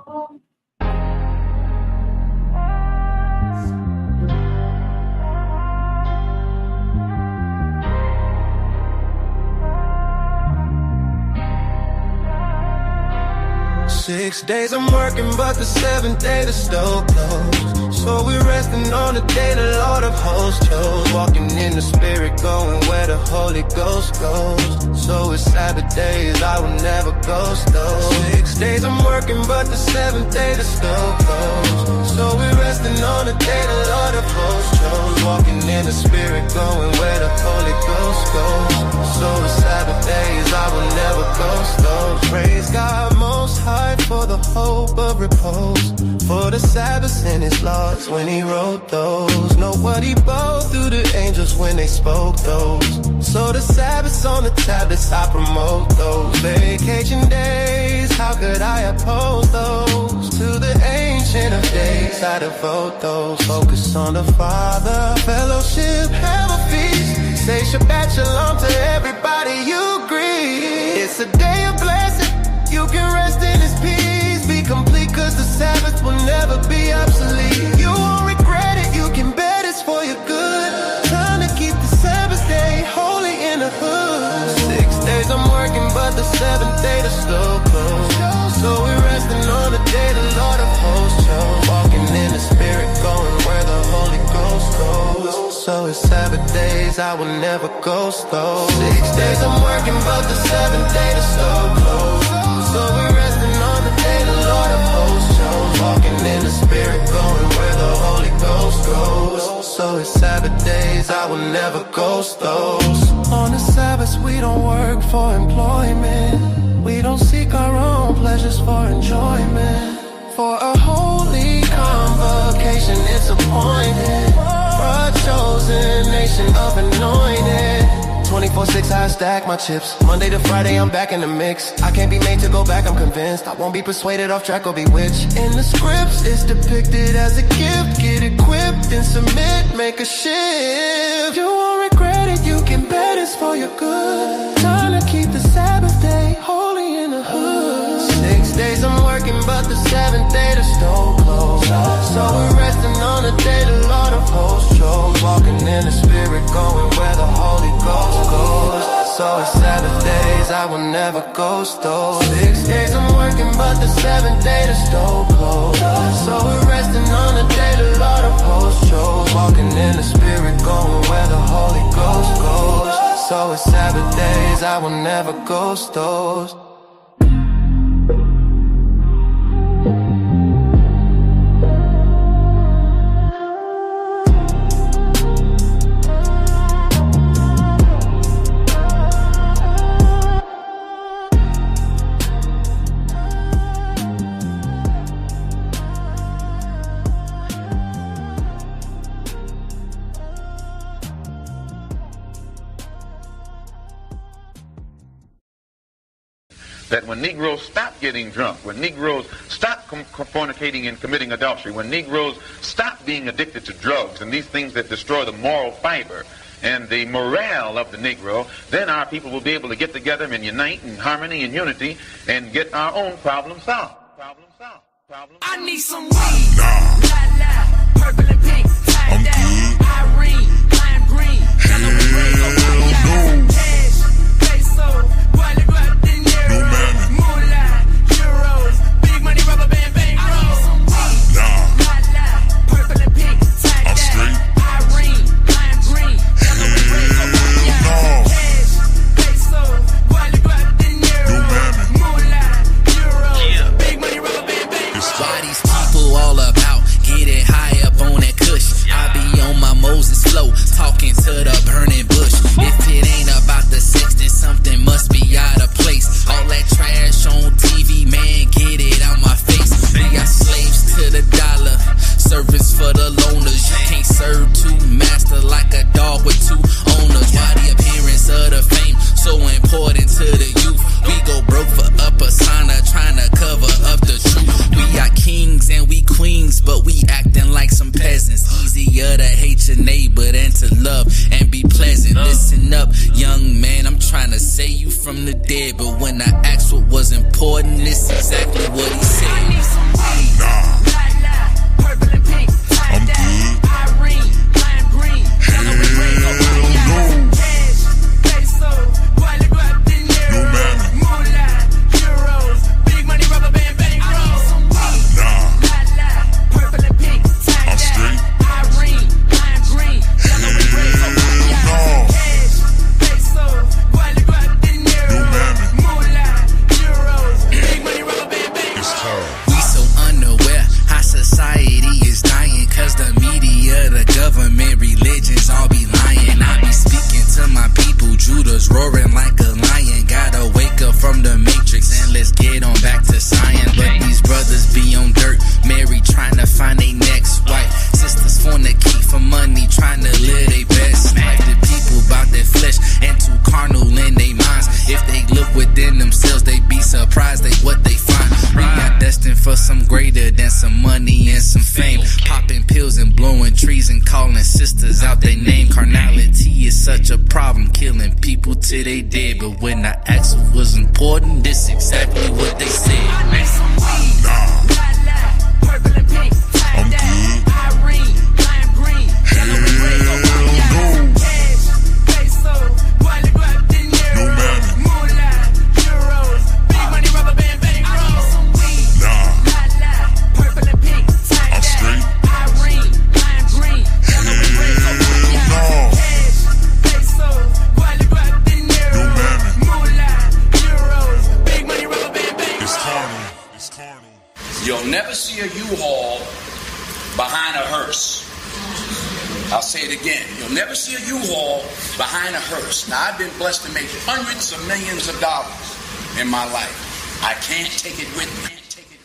6 days I'm working, but the 7th day the store closed. So we're resting on the day the Lord of hosts chose. Walking in the Spirit, going where the Holy Ghost goes. So it's Sabbath days, I will never ghost those. 6 days I'm working, but the 7th day the store closed. So we're resting on the day the Lord of hosts chose. Walking in the Spirit, going where the Holy Ghost goes. So it's Sabbath days, I will never ghost those. Praise God Most High for the hope of repose, for the Sabbaths and His laws when He wrote those. Know what He bowed through the angels when they spoke those. So the Sabbaths on the tablets, I promote those. Vacation days, how could I oppose those? To the Ancient of Days, I devote those. Focus on the Father, fellowship, have a feast. Say Shabbat Shalom to everybody you greet. It's a day of blessing, you can rest in His peace. Be complete, cause the Sabbath will never be obsolete. You won't regret it, you can bet it's for your good. Time to keep the Sabbath day holy in the hood. 6 days I'm working, but the 7th day the store closed. So we're resting on the day the Lord of hosts chose. Walking in the Spirit, going where the Holy Ghost goes. So it's Sabbath days, I will never ghost those. 6 days I'm working, but the 7th day the store closed. So we're resting on the day the Lord of hosts chose. Walking in the Spirit, going where the Holy Ghost goes. So it's Sabbath days, I will never ghost those. On the Sabbaths we don't work for employment. We don't seek our own pleasures for enjoyment. For a holy convocation it's appointed, for a chosen nation of anointed. 24/6 I stack my chips. Monday to Friday I'm back in the mix. I can't be made to go back, I'm convinced. I won't be persuaded, off track or bewitched. In the scripts it's depicted as a gift. Get equipped and submit, make a shift. You won't regret it, you can bet it's for your good. Time to keep the Sabbath day holy in the hood. 6 days I'm working, but the 7th day the store closed. So we're resting on the day the Lord of hosts chose. Walking in the Spirit, going where the Holy Ghost goes. So it's Sabbath days, I will never ghost those. 6 days I'm working, but the 7th day the store closed. So we're resting on the day the Lord of hosts chose. Walking in the Spirit, going where the Holy Ghost goes. So it's Sabbath days, I will never ghost those. That when Negroes stop getting drunk, when Negroes stop fornicating and committing adultery, when Negroes stop being addicted to drugs and these things that destroy the moral fiber and the morale of the Negro, then our people will be able to get together and unite in harmony and unity and get our own problem solved. I need some weed. La, purple and pink, tie-dye, Irene, lime green, yellow and red, no. Cash, peso, guala, dinero, moolah, euros, big money, rubber band, bang, I need some weed. La, purple and pink, tie-dye, Irene, lime green, yellow and red, cash, peso, guala, dinero, moolah, euros, big money, rubber band, bang. Why these people all about getting high up on that kush? I be on my Moses flow, talking to the burning bush. If it ain't about the sex, then something must be out of place. All that trash on TV, man, get it out my face. We got slaves to the dollar, servants for the loners. You can't serve two masters like a dog with two owners. Why the appearance of the fame so important to the youth? We go broke for a persona, trying to cover up the truth. We are kings and we queens, but we acting like some peasants. Easier to hate your neighbor than to love and be pleasant. Listen up, young man, I'm trying to say you from the dead, but when I asked what was important, this is exactly what he said. money, trying to live their best life. The people about their flesh and too carnal in their minds. If they look within themselves, they be surprised at what they find. We not destined for some greater than some money and some fame. Popping pills and blowing trees and calling sisters out their name. Carnality is such a problem, killing people till they dead. But when I asked what was important, this exactly what they said. I need some weed, la, purple and pink, tie-dye, Irene, lime green, yellow and red, go pop, cash, peso, guale, guap, dinero, moolah, euros, big money, rubber band, bang, I need some weed, la, purple and pink, tie-dye, Irene, lime green, yellow and red, go pop, cash, peso, guale, guap, dinero, moolah, euros, big money, rubber band, bang, It's carnal. You'll never see a U-Haul behind a hearse. I'll say it again. You'll never see a U-Haul behind a hearse. Now, I've been blessed to make hundreds of millions of dollars in my life. I can't take it with me.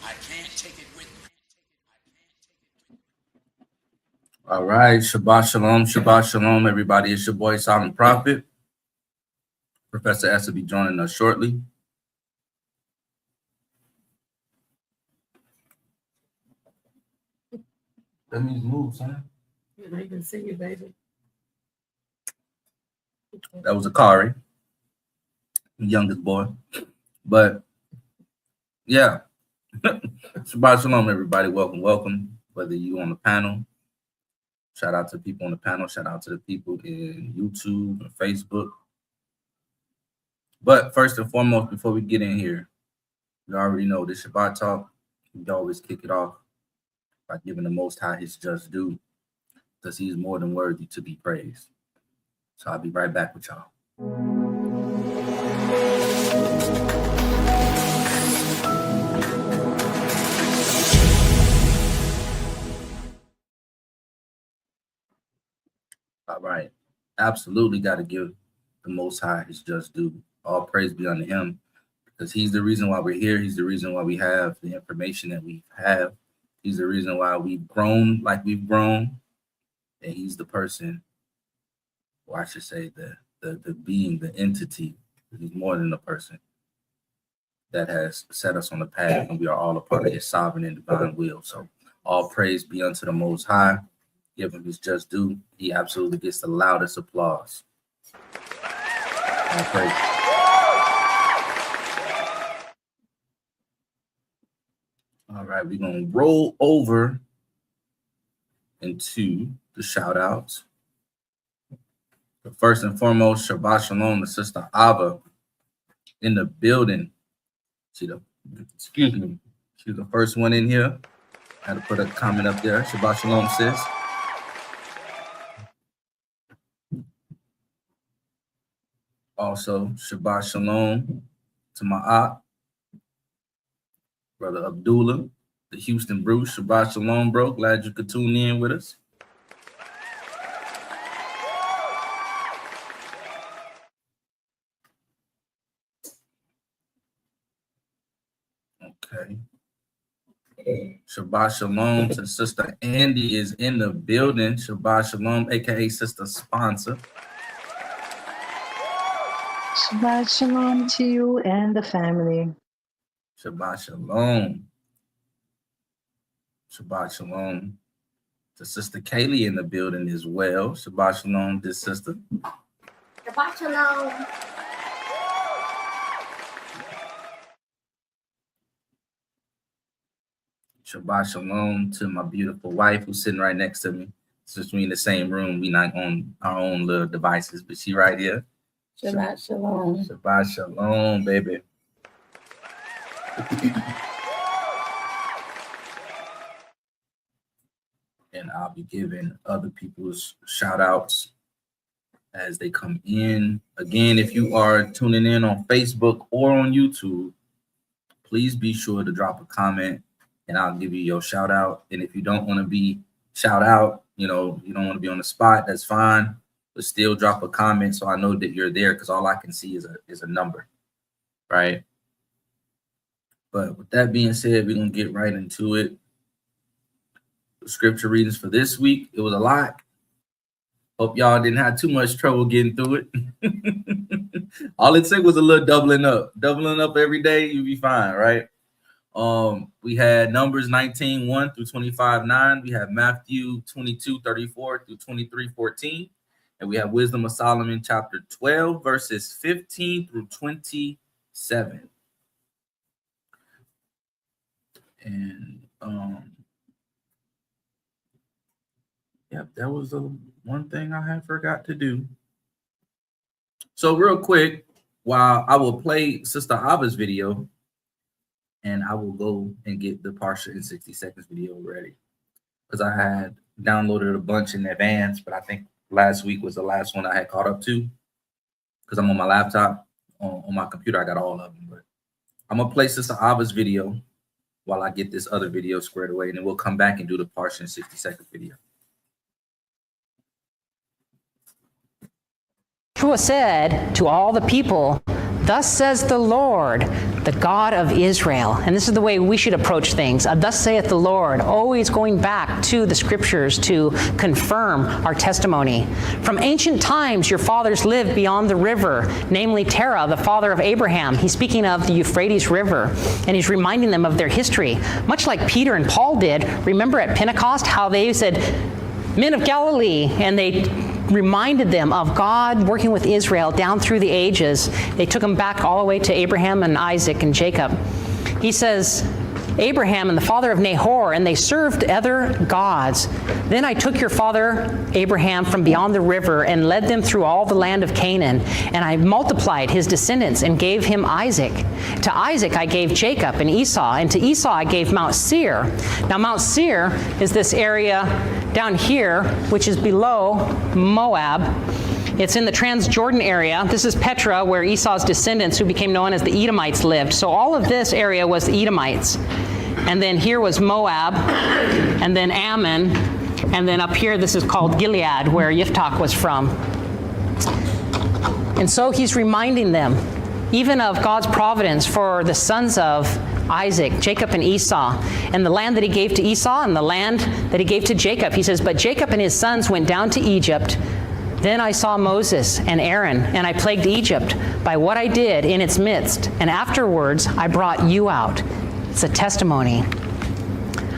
I can't take it with me. All right, Shabbat Shalom, everybody. It's your boy, Silent Prophet. Professor S will be joining us shortly. Let me move, son. You know, you can see you, baby. That was Akari, the youngest boy. But yeah, Shabbat Shalom, everybody. Welcome. Whether you on the panel, shout out to the people on the panel, shout out to the people in YouTube and Facebook. But first and foremost, before we get in here, you already know this Shabbat talk. We always kick it off by giving the Most High his just due, because he's more than worthy to be praised. So I'll be right back with y'all. All right. Absolutely got to give the Most High his just due. All praise be unto him, because he's the reason why we're here. He's the reason why we have the information that we have. He's the reason why we've grown like we've grown. And he's the person, or I should say the being, the entity. He's more than a person that has set us on the path, and we are all a part of his sovereign and divine will. So all praise be unto the Most High. Give him his just due. He absolutely gets the loudest applause. All praise. All right, we're going to roll over into the shout outs. But first and foremost, Shabbat Shalom to Sister Ava in the building. She's the first one in here. I had to put a comment up there. Shabbat Shalom, sis. Also, Shabbat Shalom to my aunt, Brother Abdullah, the Houston Bruce. Shabbat Shalom, bro. Glad you could tune in with us. Okay. Shabbat Shalom to Sister Andy is in the building. Shabbat Shalom, a.k.a. Sister Sponsor. Shabbat Shalom to you and the family. Shabbat Shalom. Shabbat Shalom to Sister Kaylee in the building as well. Shabbat Shalom, this sister. Shabbat Shalom. Shabbat Shalom to my beautiful wife who's sitting right next to me. Since we in the same room, we not on our own little devices, but she right here. Shabbat Shalom. Shabbat Shalom, baby. And I'll be giving other people's shout outs as they come in. Again, if you are tuning in on Facebook or on YouTube, please be sure to drop a comment and I'll give you your shout out. And if you don't want to be shout out, you don't want to be on the spot, that's fine. But still drop a comment so I know that you're there, because all I can see is a number, right? But with that being said, we're going to get right into it. The scripture readings for this week, it was a lot. Hope y'all didn't have too much trouble getting through it. All it took was a little doubling up. Doubling up every day, you'll be fine, right? We had Numbers 19, 1 through 25, 9. We have Matthew 22, 34 through 23, 14. And we have Wisdom of Solomon, chapter 12, verses 15 through 27. And yep, that was the one thing I had forgot to do. So real quick, while I will play Sister Abba's video, and I will go and get the Parsha in 60 seconds video ready, because I had downloaded a bunch in advance, but I think last week was the last one I had caught up to, because I'm on my laptop. On my computer, I got all of them. But I'm going to play Sister Abba's video while I get this other video squared away, and then we'll come back and do the Parsha in 60 seconds video. Joshua said to all the people, "Thus says the Lord, the God of Israel." And this is the way we should approach things. Thus saith the Lord, always going back to the scriptures to confirm our testimony. From ancient times, your fathers lived beyond the river, namely Terah, the father of Abraham. He's speaking of the Euphrates River, and he's reminding them of their history. Much like Peter and Paul did. Remember at Pentecost how they said, "Men of Galilee," and they reminded them of God working with Israel down through the ages. They took them back all the way to Abraham and Isaac and Jacob. He says, Abraham and the father of Nahor, and they served other gods. Then I took your father Abraham from beyond the river and led them through all the land of Canaan, and I multiplied his descendants and gave him Isaac. To Isaac I gave Jacob and Esau, and to Esau I gave Mount Seir. Now Mount Seir is this area down here, which is below Moab. It's in the Transjordan area. This is Petra, where Esau's descendants, who became known as the Edomites, lived. So all of this area was the Edomites. And then here was Moab, and then Ammon, and then up here this is called Gilead, where Yiftach was from. And so he's reminding them, even of God's providence for the sons of Isaac, Jacob and Esau, and the land that he gave to Esau and the land that he gave to Jacob. He says, but Jacob and his sons went down to Egypt. Then I saw Moses and Aaron, and I plagued Egypt by what I did in its midst. And afterwards, I brought you out. It's a testimony.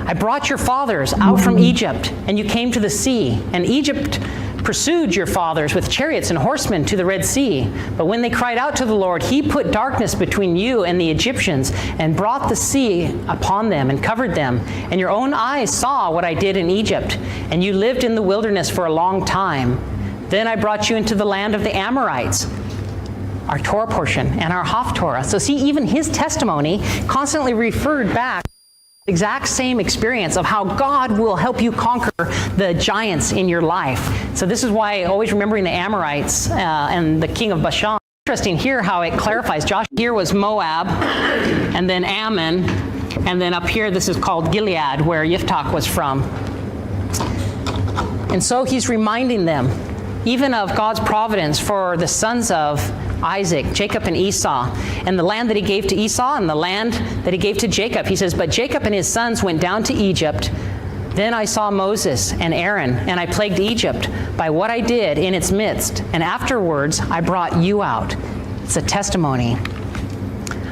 I brought your fathers out from Egypt, and you came to the sea. And Egypt pursued your fathers with chariots and horsemen to the Red Sea. But when they cried out to the Lord, he put darkness between you and the Egyptians, and brought the sea upon them and covered them. And your own eyes saw what I did in Egypt, and you lived in the wilderness for a long time. Then I brought you into the land of the Amorites, our Torah portion, and our Haftorah. So see, even his testimony constantly referred back to the exact same experience of how God will help you conquer the giants in your life. So this is why always remembering the Amorites and the king of Bashan. Interesting here how it clarifies. Josh, here was Moab, and then Ammon, and then up here this is called Gilead, where Yiftach was from. And so he's reminding them, even of God's providence for the sons of Isaac, Jacob and Esau, and the land that he gave to Esau and the land that he gave to Jacob. He says, but Jacob and his sons went down to Egypt. Then I saw Moses and Aaron, and I plagued Egypt by what I did in its midst. And afterwards, I brought you out. It's a testimony.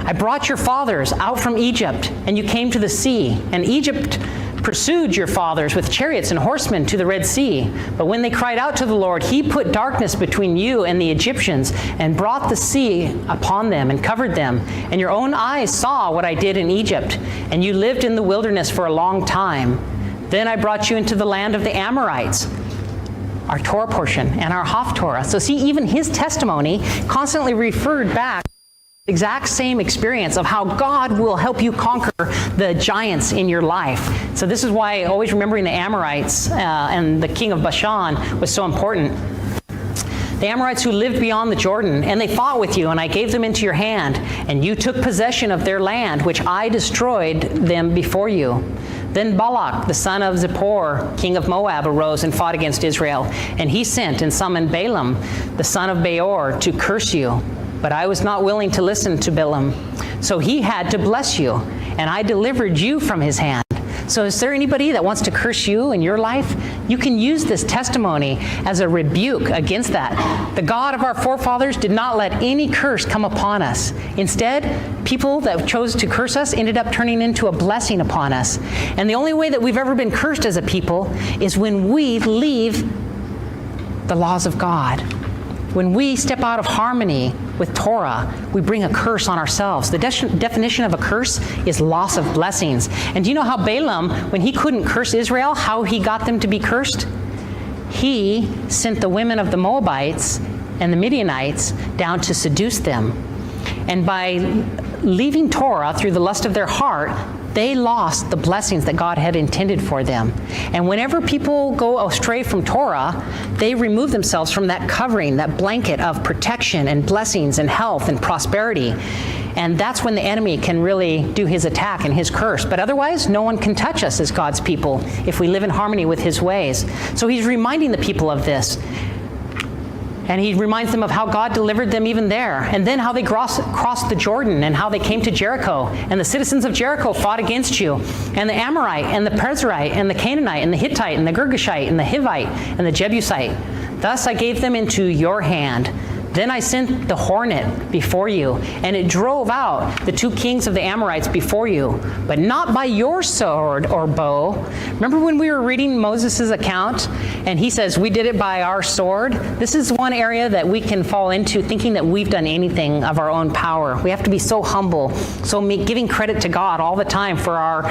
I brought your fathers out from Egypt, and you came to the sea, and Egypt pursued your fathers with chariots and horsemen to the Red Sea. But when they cried out to the Lord, he put darkness between you and the Egyptians, and brought the sea upon them and covered them. And your own eyes saw what I did in Egypt, and you lived in the wilderness for a long time. Then I brought you into the land of the Amorites, our Torah portion, and our Haftorah. So see, even his testimony constantly referred back exact same experience of how God will help you conquer the giants in your life. So this is why always remembering the Amorites and the king of Bashan was so important. The Amorites who lived beyond the Jordan, and they fought with you, and I gave them into your hand, and you took possession of their land, which I destroyed them before you. Then Balak, the son of Zippor, king of Moab, arose and fought against Israel, and he sent and summoned Balaam, the son of Beor, to curse you. But I was not willing to listen to Balaam. So he had to bless you, and I delivered you from his hand. So is there anybody that wants to curse you in your life? You can use this testimony as a rebuke against that. The God of our forefathers did not let any curse come upon us. Instead, people that chose to curse us ended up turning into a blessing upon us. And the only way that we've ever been cursed as a people is when we leave the laws of God. When we step out of harmony with Torah, we bring a curse on ourselves. The definition of a curse is loss of blessings. And do you know how Balaam, when he couldn't curse Israel, how he got them to be cursed? He sent the women of the Moabites and the Midianites down to seduce them. And by leaving Torah through the lust of their heart, they lost the blessings that God had intended for them. And whenever people go astray from Torah, they remove themselves from that covering, that blanket of protection and blessings and health and prosperity. And that's when the enemy can really do his attack and his curse. But otherwise, no one can touch us as God's people if we live in harmony with his ways. So he's reminding the people of this. And he reminds them of how God delivered them even there. And then how they crossed the Jordan and how they came to Jericho. And the citizens of Jericho fought against you. And the Amorite and the Perizzite and the Canaanite and the Hittite and the Girgashite and the Hivite and the Jebusite. Thus I gave them into your hand. Then I sent the hornet before you, and it drove out the 2 kings of the Amorites before you, but not by your sword or bow. Remember when we were reading Moses' account, and he says, we did it by our sword? This is one area that we can fall into, thinking that we've done anything of our own power. We have to be so humble, so giving credit to God all the time for our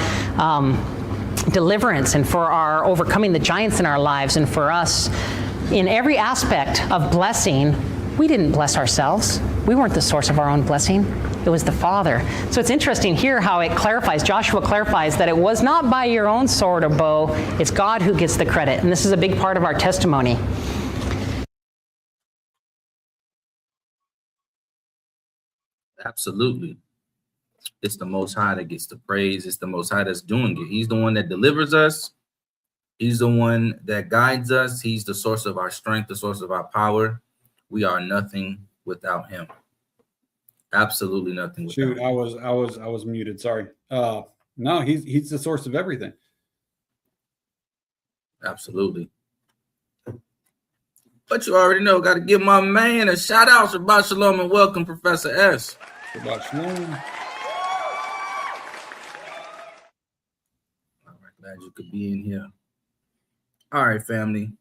deliverance and for our overcoming the giants in our lives, and for us in every aspect of blessing. We didn't bless ourselves. We weren't the source of our own blessing. It was the Father. So it's interesting here how it clarifies, Joshua clarifies that it was not by your own sword or bow, it's God who gets the credit. And this is a big part of our testimony. Absolutely. It's the Most High that gets the praise. It's the Most High that's doing it. He's the one that delivers us. He's the one that guides us. He's the source of our strength, the source of our power. We are nothing without him. Absolutely nothing without him. I was muted. Sorry. No, he's the source of everything. Absolutely. But you already know, got to give my man a shout out. Shabbat shalom and welcome, Professor S. Shabbat shalom. All right, glad you could be in here. All right, family.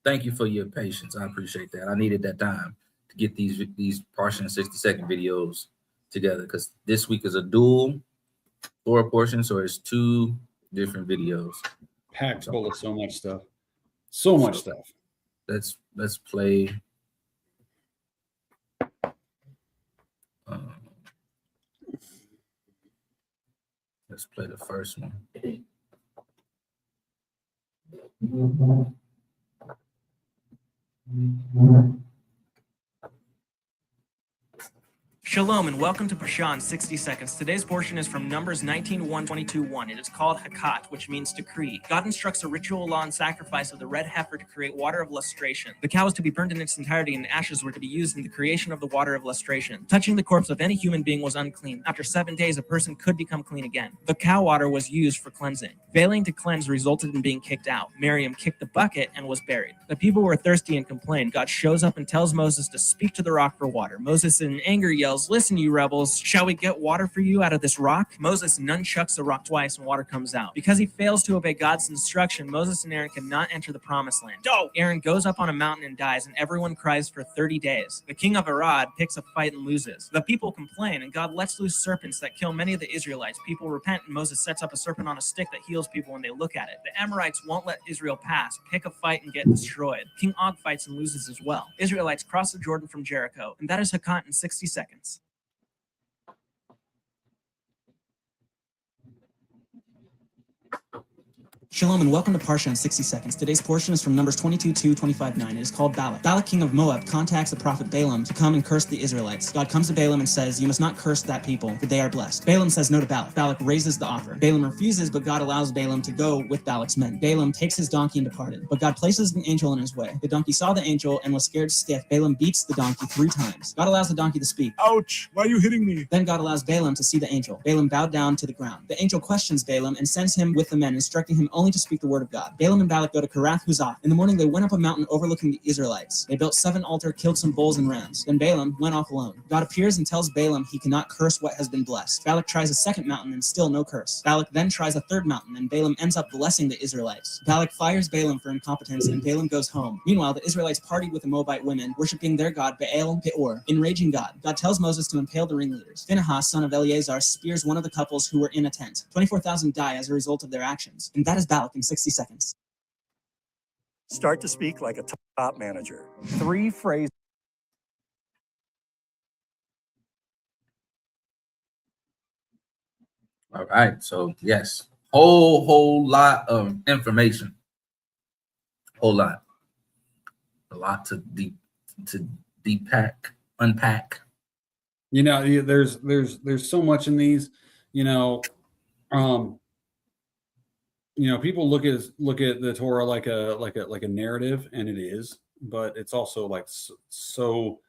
Thank you for your patience. I appreciate that. I needed that time to get these portion 60-second videos together, because this week is a dual 4 portion, so it's 2 different videos. Packed full of so much stuff. So much stuff. Let's play. Let's play the first one. Shalom and welcome to Parsha in 60 seconds. Today's portion is from Numbers 19:1-22:1. It is called Hakat, which means decree. God instructs a ritual law and sacrifice of the red heifer to create water of lustration. The cow was to be burned in its entirety, and ashes were to be used in the creation of the water of lustration. Touching the corpse of any human being was unclean. After 7 days, a person could become clean again. The cow water was used for cleansing. Failing to cleanse resulted in being kicked out. Miriam kicked the bucket and was buried. The people were thirsty and complained. God shows up and tells Moses to speak to the rock for water. Moses in anger yells, "Listen, you rebels, shall we get water for you out of this rock?" Moses nunchucks the rock twice and water comes out. Because he fails to obey God's instruction, Moses and Aaron cannot enter the promised land. Aaron goes up on a mountain and dies, and everyone cries for 30 days. The king of Arad picks a fight and loses. The people complain, and God lets loose serpents that kill many of the Israelites. People repent, and Moses sets up a serpent on a stick that heals people when they look at it. The Amorites won't let Israel pass, pick a fight, and get destroyed. King Og fights and loses as well. Israelites cross the Jordan from Jericho, and that is Hakat in 60 seconds. Shalom and welcome to Parsha in 60 seconds. Today's portion is from Numbers 22:2-25:9. It is called Balak. Balak, king of Moab, contacts the prophet Balaam to come and curse the Israelites. God comes to Balaam and says, "You must not curse that people, for they are blessed." Balaam says no to Balak. Balak raises the offer. Balaam refuses, but God allows Balaam to go with Balak's men. Balaam takes his donkey and departed, but God places an angel in his way. The donkey saw the angel and was scared stiff. Balaam beats the donkey 3 times. God allows the donkey to speak. "Ouch, why are you hitting me?" Then God allows Balaam to see the angel. Balaam bowed down to the ground. The angel questions Balaam and sends him with the men, instructing him only to speak the word of God. Balaam and Balak go to Karath Huzoth. In the morning, they went up a mountain overlooking the Israelites. They built 7 altars, killed some bulls and rams. Then Balaam went off alone. God appears and tells Balaam he cannot curse what has been blessed. Balak tries a second mountain and still no curse. Balak then tries a third mountain and Balaam ends up blessing the Israelites. Balak fires Balaam for incompetence and Balaam goes home. Meanwhile, the Israelites partied with the Moabite women, worshiping their god Baal Peor. Enraging God tells Moses to impale the ringleaders. Phinehas, son of Eleazar, spears one of the couples who were in a tent. 24,000 die as a result of their actions. And that is Balak in 60 seconds. Start to speak like a top manager. 3 phrases. All right. So yes, whole lot of information. Whole lot. A lot to unpack. You know, there's so much in these. People look at the Torah like a narrative, and it is, but it's also like so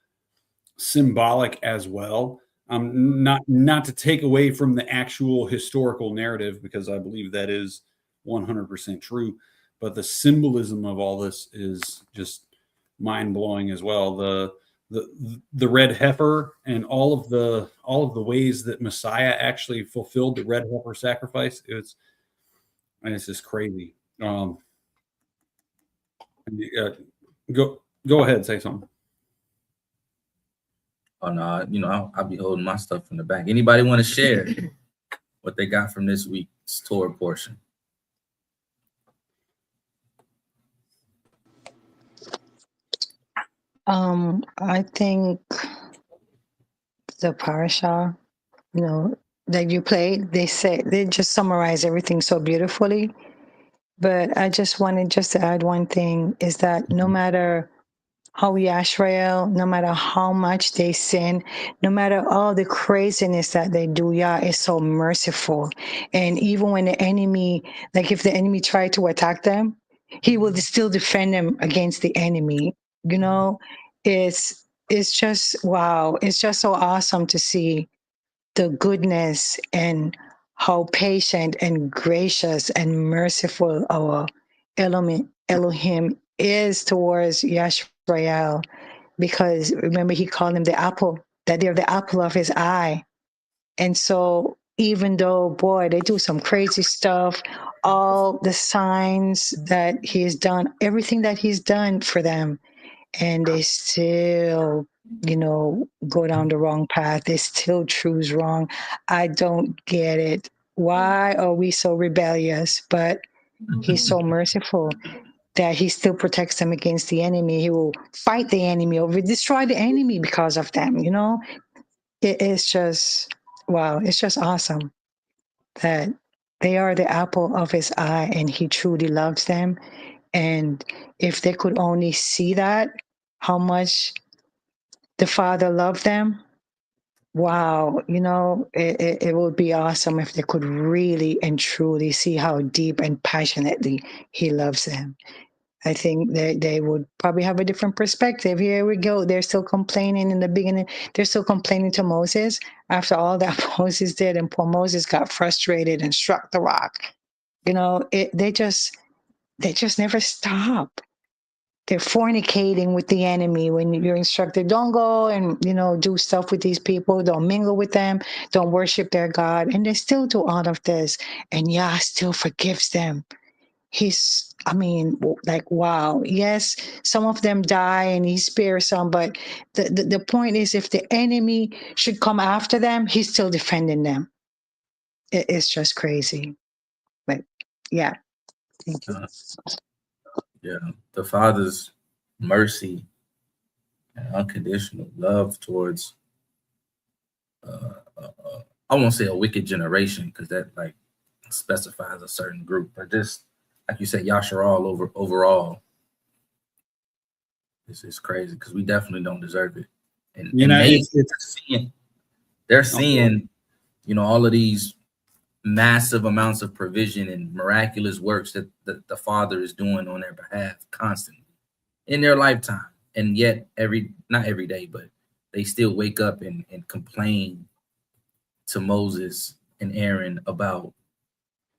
symbolic as well. Not to take away from the actual historical narrative, because I believe that is 100% true, but the symbolism of all this is just mind blowing as well. The red heifer and all of the ways that Messiah actually fulfilled the red heifer sacrifice. It's just crazy. Go ahead, say something. Oh no, I'll be holding my stuff in the back. Anybody want to share what they got from this week's Torah portion? I think the parasha, that you played, they just summarize everything so beautifully. But I just wanted to add one thing, is that no matter how Yashrael, no matter how much they sin, no matter all the craziness that they do, Yah is so merciful. And even when the enemy, like if the enemy tried to attack them, he will still defend them against the enemy. It's just, wow. It's just so awesome to see the goodness and how patient and gracious and merciful our Elohim is towards Yashrael, because remember he called him the apple, that they're the apple of his eye. And so even though, boy, they do some crazy stuff, all the signs that he's done, everything that he's done for them, and they still, go down the wrong path. They still choose wrong. I don't get it. Why are we so rebellious? But he's so merciful that he still protects them against the enemy. He will fight the enemy or destroy the enemy because of them. It's just, wow. It's just awesome that they are the apple of his eye and he truly loves them. And if they could only see that, how much the Father loved them, wow, it would be awesome if they could really and truly see how deep and passionately he loves them. I think they would probably have a different perspective. Here we go. They're still complaining in the beginning. They're still complaining to Moses after all that Moses did, and poor Moses got frustrated and struck the rock. They just never stop. They're fornicating with the enemy when you're instructed, don't go and, do stuff with these people. Don't mingle with them. Don't worship their God. And they still do all of this. And Yah still forgives them. Wow. Yes, some of them die and he spares some. But the point is, if the enemy should come after them, he's still defending them. It's just crazy. But yeah. Thank you. Yeah, the Father's mercy and unconditional love towards, I won't say a wicked generation, because that specifies a certain group, but just like you said, Yasharal overall. This is crazy because we definitely don't deserve it. And, you know, they're seeing, you know, all of these massive amounts of provision and miraculous works that the Father is doing on their behalf constantly in their lifetime. And yet not every day, but they still wake up and complain to Moses and Aaron about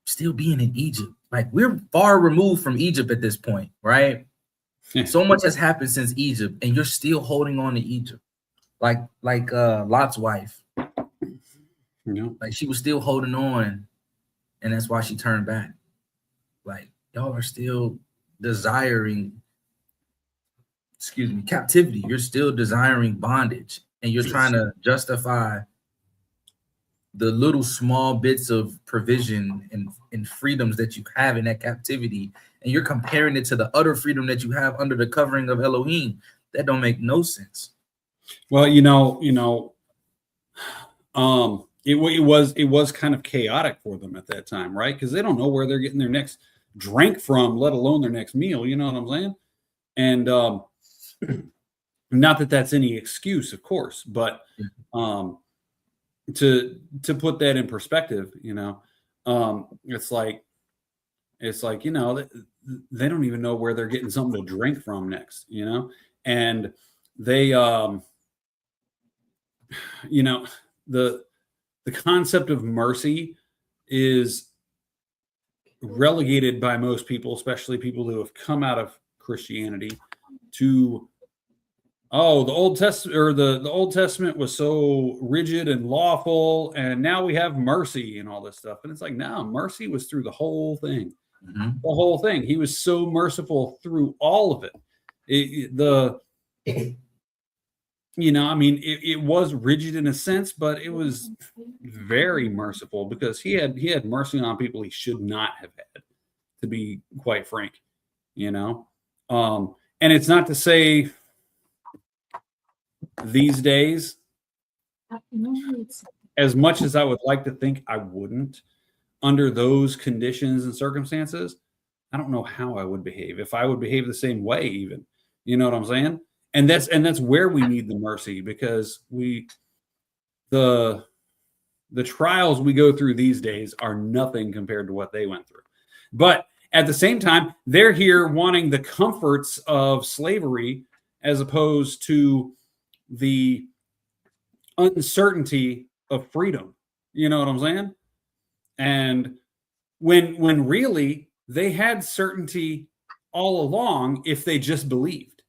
still being in Egypt. Like, we're far removed from Egypt at this point, right? So much has happened since Egypt, and you're still holding on to Egypt. Like Lot's wife. Like, she was still holding on, and that's why she turned back. Like, y'all are still desiring, captivity. You're still desiring bondage, and you're trying to justify the little small bits of provision and freedoms that you have in that captivity, and you're comparing it to the utter freedom that you have under the covering of Elohim. That don't make no sense. Well, it was kind of chaotic for them at that time, right? Because they don't know where they're getting their next drink from, let alone their next meal. You know what I'm saying? And not that that's any excuse, of course, but to put that in perspective, it's like they don't even know where they're getting something to drink from next, and they the concept of mercy is relegated by most people, especially people who have come out of Christianity, to the Old Testament, or the Old Testament was so rigid and lawful, and now we have mercy and all this stuff. And it's like, no, mercy was through the whole thing. The whole thing. He was so merciful through all of it. It was rigid in a sense, but it was very merciful because he had mercy on people he should not have had, to be quite frank, and it's not to say these days, as much as I would like to think I wouldn't, under those conditions and circumstances, I don't know how I would behave, if I would behave the same way even, you know what I'm saying? And that's where we need the mercy, because the trials we go through these days are nothing compared to what they went through. But at the same time, they're here wanting the comforts of slavery as opposed to the uncertainty of freedom. You know what I'm saying? And when really they had certainty all along if they just believed.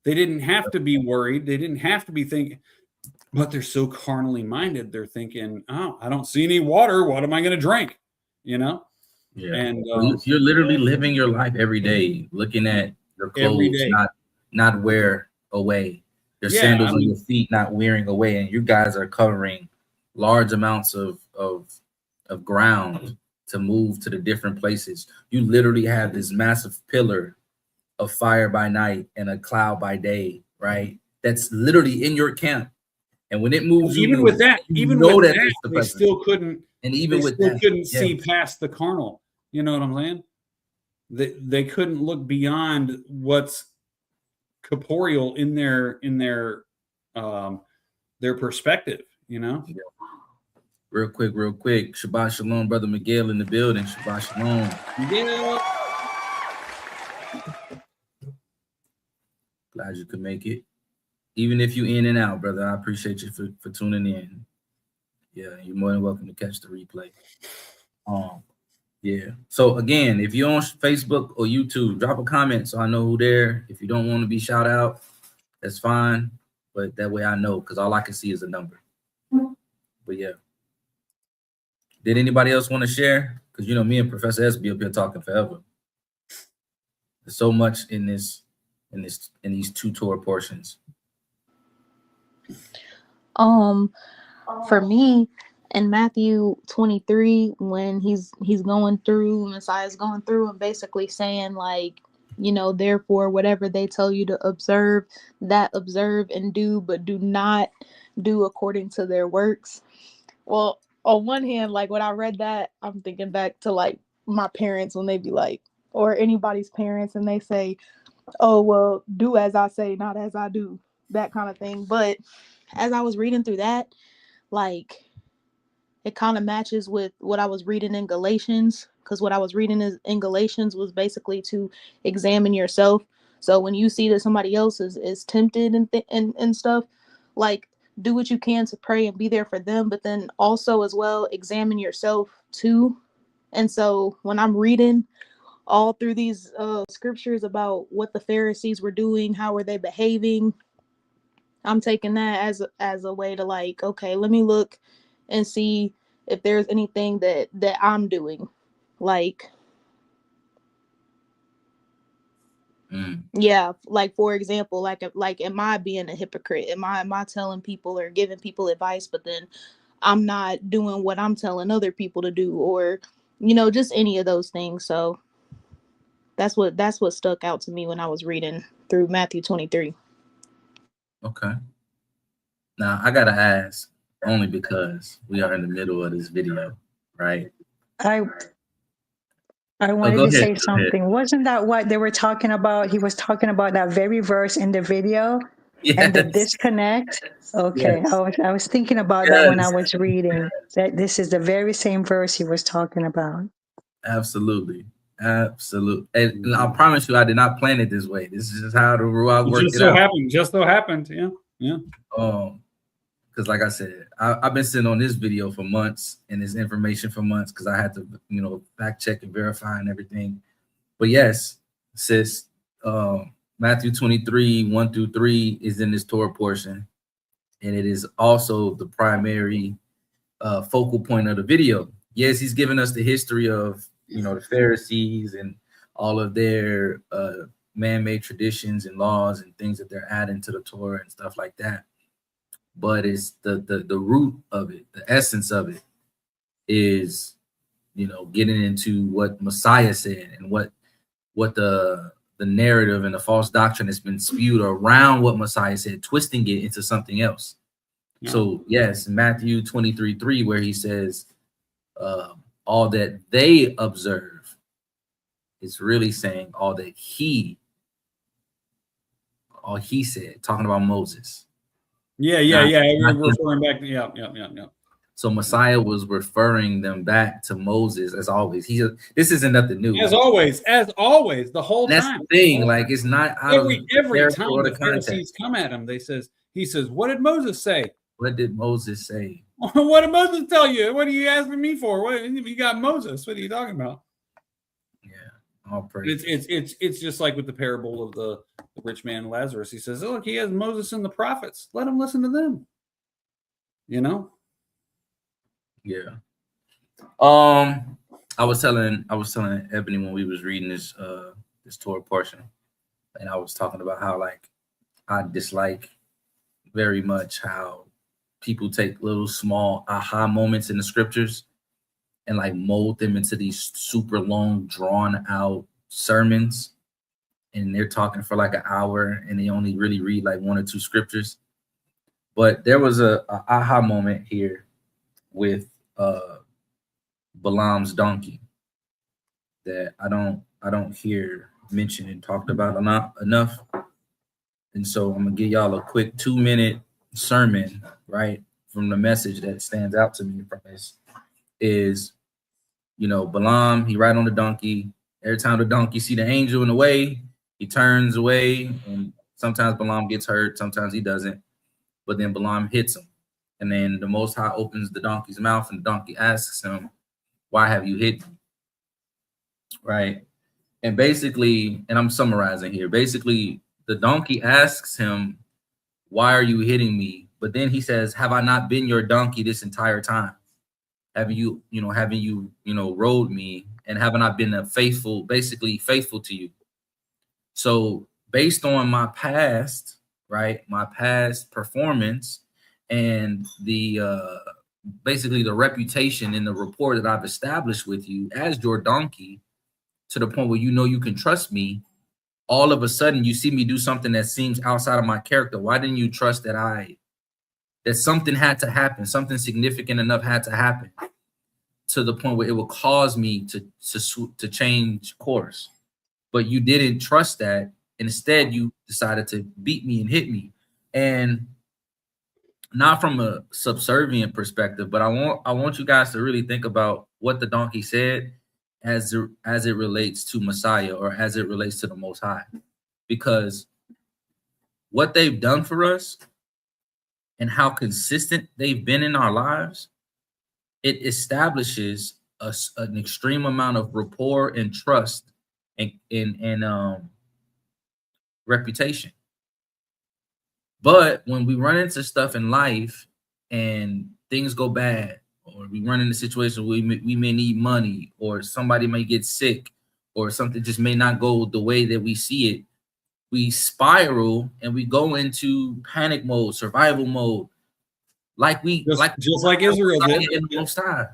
They didn't have to be worried. They didn't have to be thinking, but they're so carnally minded. They're thinking, oh, I don't see any water. What am I going to drink? Yeah. And you're literally living your life every day, looking at your clothes, not wear away. Your sandals on your feet not wearing away, and you guys are covering large amounts of ground to move to the different places. You literally have this massive pillar of fire by night and a cloud by day, right? That's literally in your camp. And when it moves, even with that, they still couldn't. And even with that, couldn't see past the carnal. You know what I'm saying? They couldn't look beyond what's corporeal in their perspective. Real quick. Shabbat shalom, brother Miguel in the building. Shabbat shalom. Miguel. Glad you could make it. Even if you in and out, brother, I appreciate you for tuning in. Yeah, you're more than welcome to catch the replay. Yeah. So again, if you're on Facebook or YouTube, drop a comment so I know who there. If you don't want to be shout out, that's fine. But that way I know, because all I can see is a number. But yeah. Did anybody else want to share? Because me and Professor S be up here talking forever. There's so much in these two Torah portions. For me, in Matthew 23, when he's going through, Messiah's going through and basically saying, like, therefore, whatever they tell you to observe, that observe and do, but do not do according to their works. Well, on one hand, like when I read that, I'm thinking back to like my parents when they be like, or anybody's parents, and they say, oh, well, do as I say, not as I do, that kind of thing. But as I was reading through that, like, it kind of matches with what I was reading in Galatians, because what I was reading in Galatians was basically to examine yourself. So when you see that somebody else is tempted and stuff, like, do what you can to pray and be there for them, but then also as well examine yourself too. And so when I'm reading all through these scriptures about what the Pharisees were doing, how were they behaving, I'm taking that as a way to, like, okay, let me look and see if there's anything that I'm doing, like, yeah, like, for example, like am I being a hypocrite? Am I telling people or giving people advice, but then I'm not doing what I'm telling other people to do, or just any of those things. So that's what stuck out to me when I was reading through Matthew 23. Okay. Now I gotta ask, only because we are in the middle of this video, right? I wanted to say something. Wasn't that what they were talking about? He was talking about that very verse in the video, and the disconnect. Okay, Yes. I was thinking about that when I was reading. That this is the very same verse he was talking about. Absolutely. And I promise you, I did not plan it this way. This is just how the Ruach worked it out. Just so happened. Yeah. Because like I said, I've been sitting on this video for months and this information for months because I had to, fact check and verify and everything. But yes, sis, Matthew 23, 1-3 is in this Torah portion. And it is also the primary focal point of the video. Yes, he's giving us the history of, the Pharisees and all of their man-made traditions and laws and things that they're adding to the Torah and stuff like that. But it's the root of it, the essence of it is, getting into what Messiah said and what the narrative and the false doctrine has been spewed around what Messiah said, twisting it into something else. Yeah. So yes, Matthew 23:3, where he says, all that they observe, is really saying all he said, talking about Moses. Yeah. Referring back to, yeah. So Messiah was referring them back to Moses as always. This isn't nothing new. As always, the whole time. That's the thing. Like, it's not every time the Pharisees come at him, he says, "What did Moses say?" What did Moses say? What did Moses tell you? What are you asking me for? What you got Moses? What are you talking about? Yeah, all praise. It's just like with the parable of the rich man and Lazarus. He says, "Look, he has Moses and the prophets. Let him listen to them." Yeah. I was telling Ebony when we was reading this Torah portion, and I was talking about how, like, I dislike very much how people take little small aha moments in the scriptures and like mold them into these super long, drawn out sermons, and they're talking for like an hour and they only really read like one or two scriptures. But there was a aha moment here with Balaam's donkey that I don't hear mentioned and talked about enough. And so I'm gonna give y'all a quick 2-minute sermon, right, from the message that stands out to me from this is, Balaam, he ride on the donkey. Every time the donkey see the angel in the way, he turns away, and sometimes Balaam gets hurt, sometimes he doesn't, but then Balaam hits him. And then the Most High opens the donkey's mouth, and the donkey asks him, "Why have you hit me?" Right? And basically, and I'm summarizing here, basically the donkey asks him, "Why are you hitting me?" But then he says, "Have I not been your donkey this entire time? Haven't you rode me, and haven't I been faithful to you?" So based on my past, right, my past performance and the basically the reputation and the rapport that I've established with you as your donkey, to the point where you can trust me, all of a sudden you see me do something that seems outside of my character. Why didn't you trust that something had to happen, something significant enough had to happen, to the point where it will cause me to change course? but you didn't trust that. Instead, you decided to beat me and hit me. And not from a subservient perspective, but I want you guys to really think about what the donkey said as it relates to Messiah, or as it relates to the Most High. Because what they've done for us and how consistent they've been in our lives, it establishes an extreme amount of rapport and trust and reputation. But when we run into stuff in life and things go bad, or we run into situations where we may need money, or somebody may get sick, or something just may not go the way that we see it, we spiral and we go into panic mode, survival mode, like Israel did in the Most High.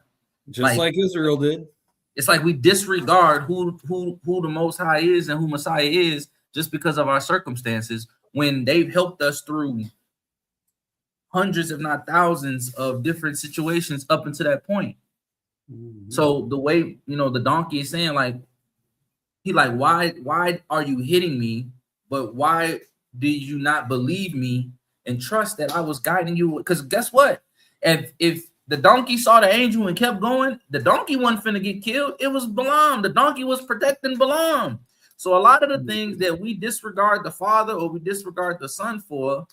Just like Israel did. It's like we disregard who the Most High is and who Messiah is just because of our circumstances, when they've helped us through hundreds, if not thousands, of different situations up until that point. Mm-hmm. So the way, the donkey is saying, like, why are you hitting me? But why did you not believe me and trust that I was guiding you? Because guess what? If the donkey saw the angel and kept going, the donkey wasn't finna get killed. It was Balaam. The donkey was protecting Balaam. So a lot of the things that we disregard the Father or we disregard the Son for,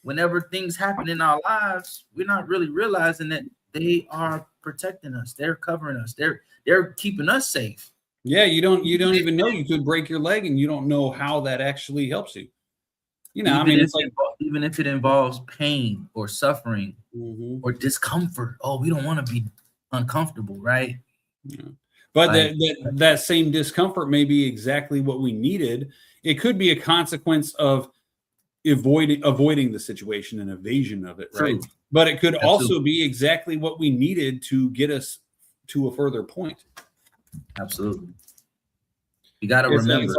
whenever things happen in our lives, we're not really realizing that they are protecting us. They're covering us. They're keeping us safe. Yeah, you don't even know you could break your leg, and you don't know how that actually helps you. It's like, even if it involves pain or suffering or discomfort. Oh, we don't want to be uncomfortable, right? Yeah. But that same discomfort may be exactly what we needed. It could be a consequence of avoiding the situation and evasion of it, right? True. But it could also be exactly what we needed to get us to a further point. Absolutely. You got to remember.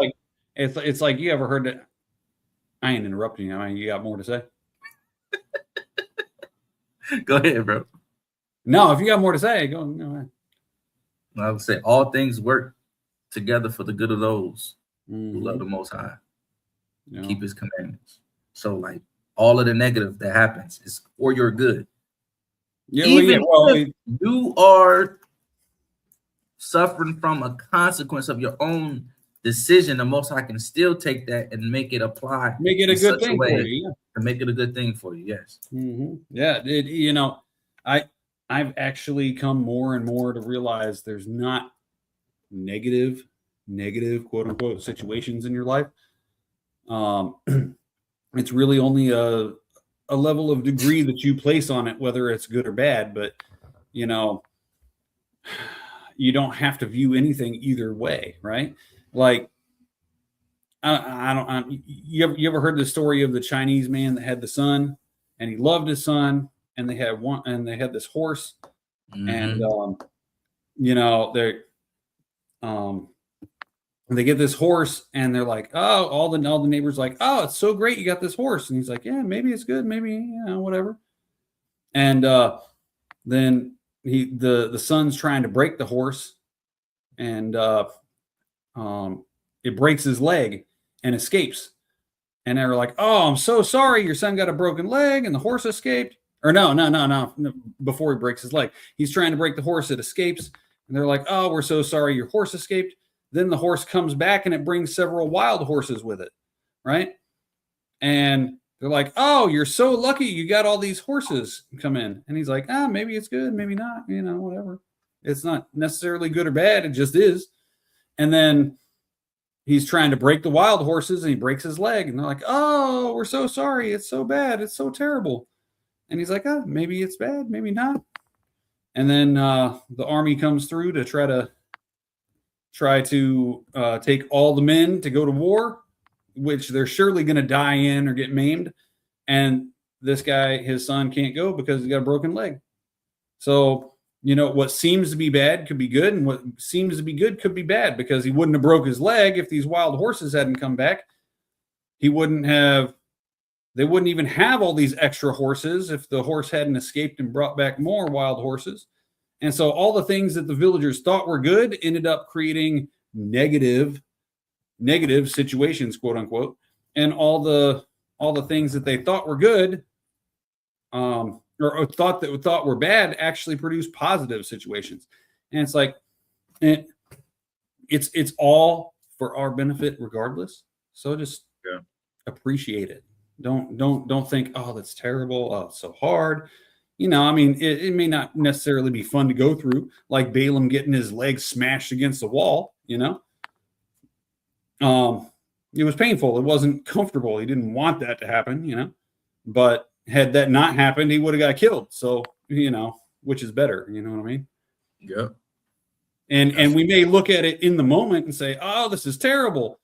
It's like you ever heard that? I ain't interrupting you. You got more to say? Go ahead, bro. No, if you got more to say, go ahead. I would say all things work together for the good of those who love the Most High, keep His commandments. So, like, all of the negative that happens is for your good. Yeah, if you are suffering from a consequence of your own decision, the Most High can still take that and make it apply. Make it a good thing for you. And make it a good thing for you. Yes. Mm-hmm. Yeah. I've actually come more and more to realize there's not negative quote unquote situations in your life. It's really only a level of degree that you place on it, whether it's good or bad. But you don't have to view anything either way, right? Like, you ever heard the story of the Chinese man that had the son, and he loved his son, and they had this horse, and they get this horse, and they're like, oh, all the neighbors like, oh, it's so great you got this horse, and he's like, yeah, maybe it's good, maybe whatever, and then the son's trying to break the horse, and it breaks his leg and escapes, and they're like, oh, I'm so sorry, your son got a broken leg and the horse escaped. Or no, before he breaks his leg, he's trying to break the horse, it escapes, and they're like, oh, we're so sorry your horse escaped. Then the horse comes back and it brings several wild horses with it, right? And they're like, oh, you're so lucky you got all these horses come in. And he's like, maybe it's good, maybe not, whatever. It's not necessarily good or bad, it just is. And then he's trying to break the wild horses and he breaks his leg. And they're like, oh, we're so sorry, it's so bad, it's so terrible. And he's like, maybe it's bad, maybe not. And then the army comes through to try to take all the men to go to war, which they're surely going to die in or get maimed. And this guy, his son, can't go because he's got a broken leg. So, what seems to be bad could be good, and what seems to be good could be bad, because he wouldn't have broke his leg if these wild horses hadn't come back. They wouldn't even have all these extra horses if the horse hadn't escaped and brought back more wild horses. And so all the things that the villagers thought were good ended up creating negative negative situations, quote unquote, and all the things that they thought were good, or thought were bad, actually produce positive situations. And it's like, it's all for our benefit regardless. So just appreciate it. Don't think, oh, that's terrible. Oh, it's so hard. You know, I mean, it may not necessarily be fun to go through, like Balaam getting his legs smashed against the wall, you know. It was painful. It wasn't comfortable. He didn't want that to happen, you know. But had that not happened, he would have got killed. So, you know, which is better, you know what I mean? Yeah. And we may look at it in the moment and say, oh, this is terrible.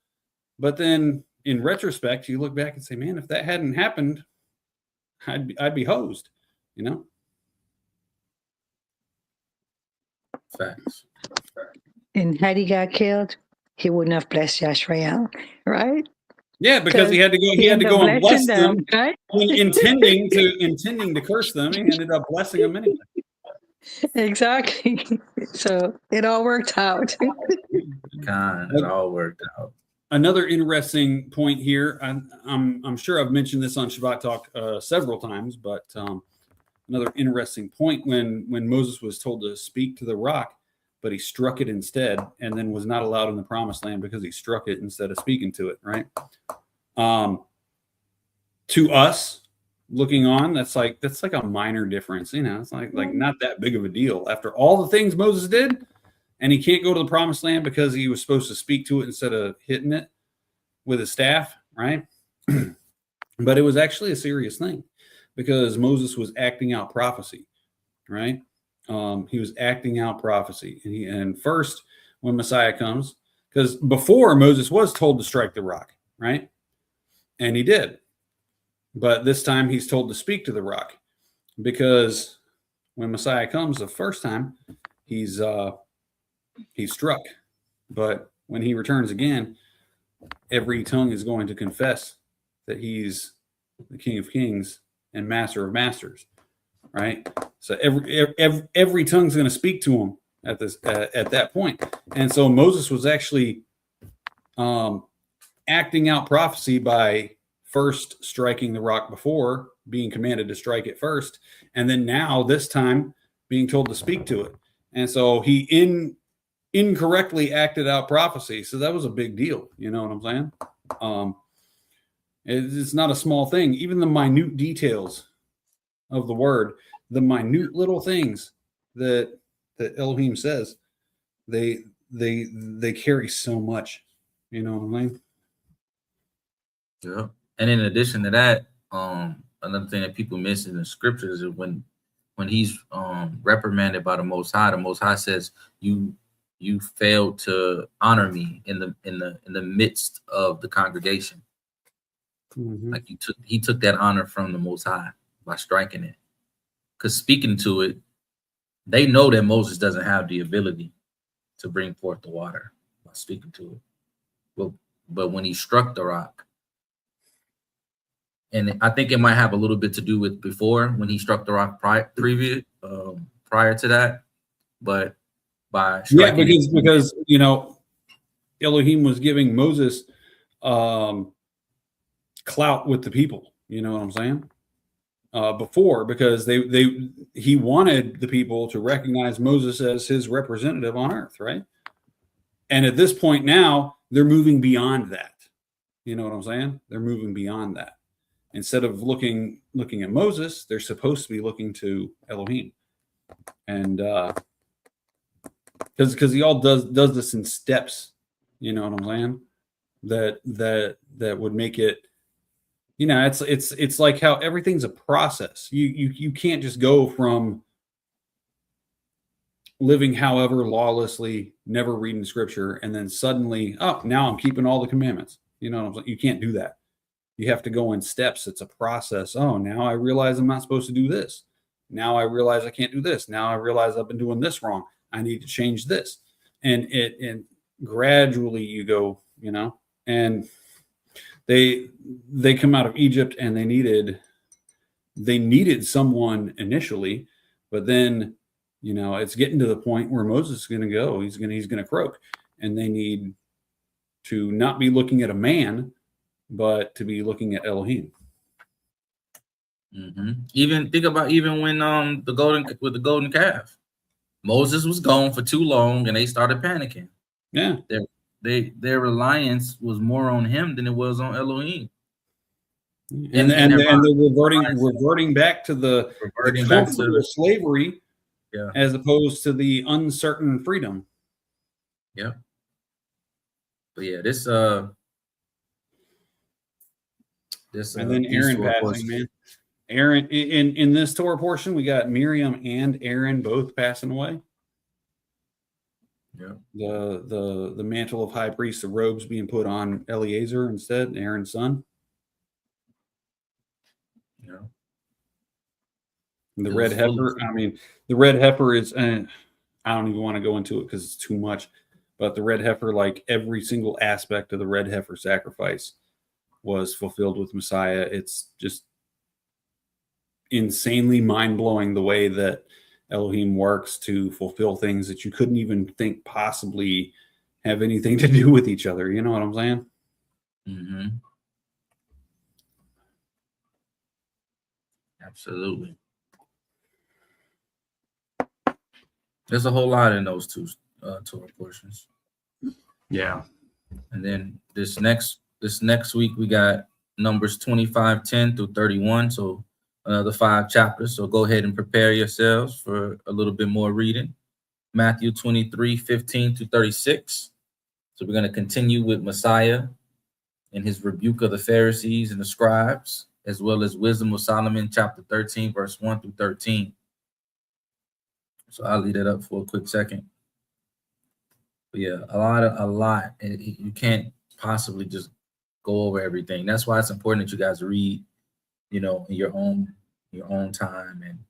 But then in retrospect, you look back and say, man, if that hadn't happened, I'd be hosed, you know? Facts. And had he got killed, he wouldn't have blessed Yashrael, right? Yeah, because he had to go. He had to go and bless them, right? intending to curse them. He ended up blessing them anyway. Exactly. So it all worked out. It all worked out. Another interesting point here. I'm sure I've mentioned this on Shabbat Talk several times, but another interesting point when Moses was told to speak to the rock, but he struck it instead, and then was not allowed in the promised land because he struck it instead of speaking to it, right? To us looking on, that's like a minor difference, you know. It's like not that big of a deal after all the things Moses did, and he can't go to the promised land because he was supposed to speak to it instead of hitting it with his staff, right? But it was actually a serious thing because Moses was acting out prophecy, right? He was acting out prophecy. And first, when Messiah comes, because before Moses was told to strike the rock, right? And he did. But this time he's told to speak to the rock because when Messiah comes the first time, he's struck. But when he returns again, every tongue is going to confess that he's the King of Kings and Master of Masters, right? So every tongue's going to speak to him at that point. And so Moses was actually acting out prophecy by first striking the rock before being commanded to strike it first, and then now this time being told to speak to it. And so he incorrectly acted out prophecy. So that was a big deal. You know what I'm saying? It's not a small thing. Even the minute details of the word, the minute little things that Elohim says, they carry so much. You know what I mean? Yeah. And in addition to that, another thing that people miss in the scriptures is when he's reprimanded by the Most High says, "You failed to honor me in the midst of the congregation." Mm-hmm. Like he took that honor from the Most High by striking it. Because speaking to it, they know that Moses doesn't have the ability to bring forth the water by speaking to it. But when he struck the rock, and I think it might have a little bit to do with before when he struck the rock prior to that, but by because you know Elohim was giving Moses clout with the people. You know what I'm saying? Before, because he wanted the people to recognize Moses as his representative on earth, right? And at this point now, they're moving beyond that. You know what I'm saying? They're moving beyond that. Instead of looking at Moses, they're supposed to be looking to Elohim, and because he all does this in steps. You know what I'm saying? That would make it. You know, it's like how everything's a process. You can't just go from living however lawlessly, never reading scripture, and then suddenly, oh, now I'm keeping all the commandments. You know what I'm saying? You can't do that. You have to go in steps. It's a process. Oh, now I realize I'm not supposed to do this. Now I realize I can't do this. Now I realize I've been doing this wrong. I need to change this. And gradually you go, you know, and they come out of Egypt and they needed someone initially, but then, you know, it's getting to the point where Moses is going to go. He's going to croak, and they need to not be looking at a man, but to be looking at Elohim. Even think about when the golden calf, Moses was gone for too long and they started panicking. Yeah, their reliance was more on him than it was on Elohim. And they're reverting back to the comfortable slavery, as opposed to the uncertain freedom. Yeah. But yeah, this and then Aaron passing, man. Aaron in this Torah portion, we got Miriam and Aaron both passing away. Yeah. The mantle of high priest, the robes being put on Eleazar instead, Aaron's son. Yeah. The red heifer. I mean, the red heifer is. I don't even want to go into it because it's too much. But the red heifer, like every single aspect of the red heifer sacrifice, was fulfilled with Messiah. It's just insanely mind-blowing the way that Elohim works to fulfill things that you couldn't even think possibly have anything to do with each other. You know what I'm saying? Mm-hmm. Absolutely. There's a whole lot in those two Torah portions. Yeah. And then this next week we got Numbers 25:10 through 31. So another 5 chapters. So go ahead and prepare yourselves for a little bit more reading. Matthew 23:15 through 36. So we're going to continue with Messiah and his rebuke of the Pharisees and the scribes, as well as Wisdom of Solomon, chapter 13, verse 1 through 13. So I'll leave it up for a quick second. But yeah, a lot. You can't possibly just go over everything. That's why it's important that you guys read, in your own time, and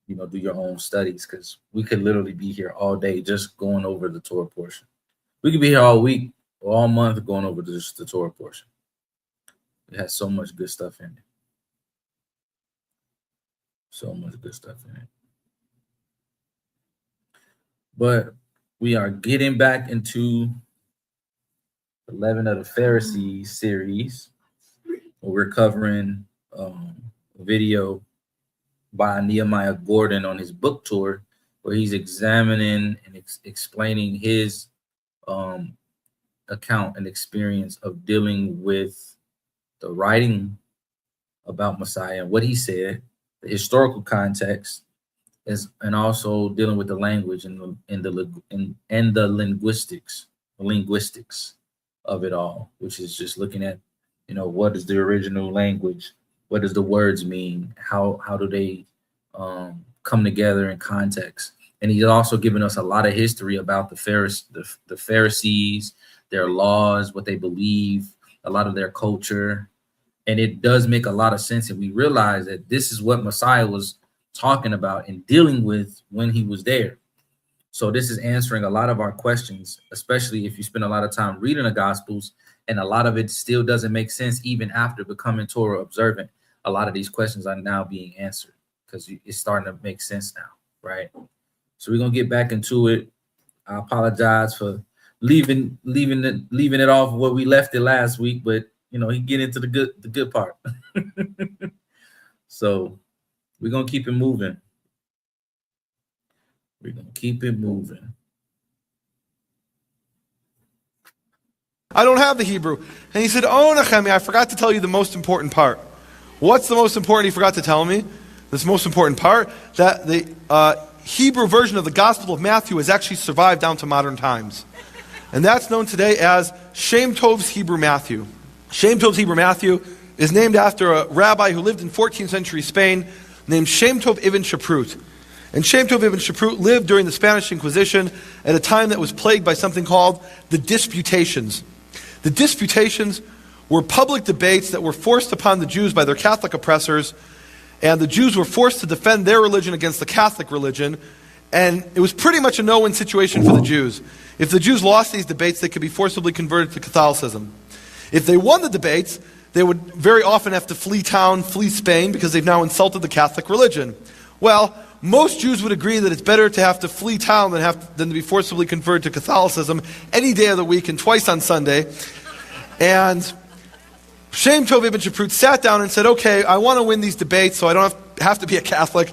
do your own studies, because we could literally be here all day just going over the Torah portion. We could be here all week or all month going over just the Torah portion. It has so much good stuff in it. So much good stuff in it. But we are getting back into the Leaven of the Pharisees series, where we're covering a video by Nehemiah Gordon on his book tour, where he's examining and explaining his account and experience of dealing with the writing about Messiah and what he said, the historical context, and also dealing with the language and the linguistics of it all, which is just looking at, what is the original language, what does the words mean, how do they come together in context. And he's also given us a lot of history about the Pharisees, their laws, what they believe, a lot of their culture. And it does make a lot of sense. And we realize that this is what Messiah was talking about and dealing with when he was there. So this is answering a lot of our questions, especially if you spend a lot of time reading the Gospels, and a lot of it still doesn't make sense even after becoming Torah observant. A lot of these questions are now being answered because it's starting to make sense now, right? So we're gonna get back into it. I apologize for leaving it off where we left it last week, but he get into the good part. So we're gonna keep it moving. I don't have the Hebrew. And he said, "Oh, Nehemiah, I forgot to tell you the most important part." What's the most important he forgot to tell me? This most important part, that the Hebrew version of the Gospel of Matthew has actually survived down to modern times. And that's known today as Shem Tov's Hebrew Matthew. Shem Tov's Hebrew Matthew is named after a rabbi who lived in 14th century Spain named Shem Tov ibn Shaprut. And Shem Tov ibn Shaprut lived during the Spanish Inquisition at a time that was plagued by something called the Disputations. The Disputations were public debates that were forced upon the Jews by their Catholic oppressors, and the Jews were forced to defend their religion against the Catholic religion, and it was pretty much a no-win situation for the Jews. If the Jews lost these debates, they could be forcibly converted to Catholicism. If they won the debates, they would very often have to flee town, flee Spain, because they've now insulted the Catholic religion. Well, most Jews would agree that it's better to have to flee town than to be forcibly converted to Catholicism any day of the week and twice on Sunday. And Shem Tov Ibn Shaprut sat down and said, okay, I want to win these debates so I don't have to be a Catholic.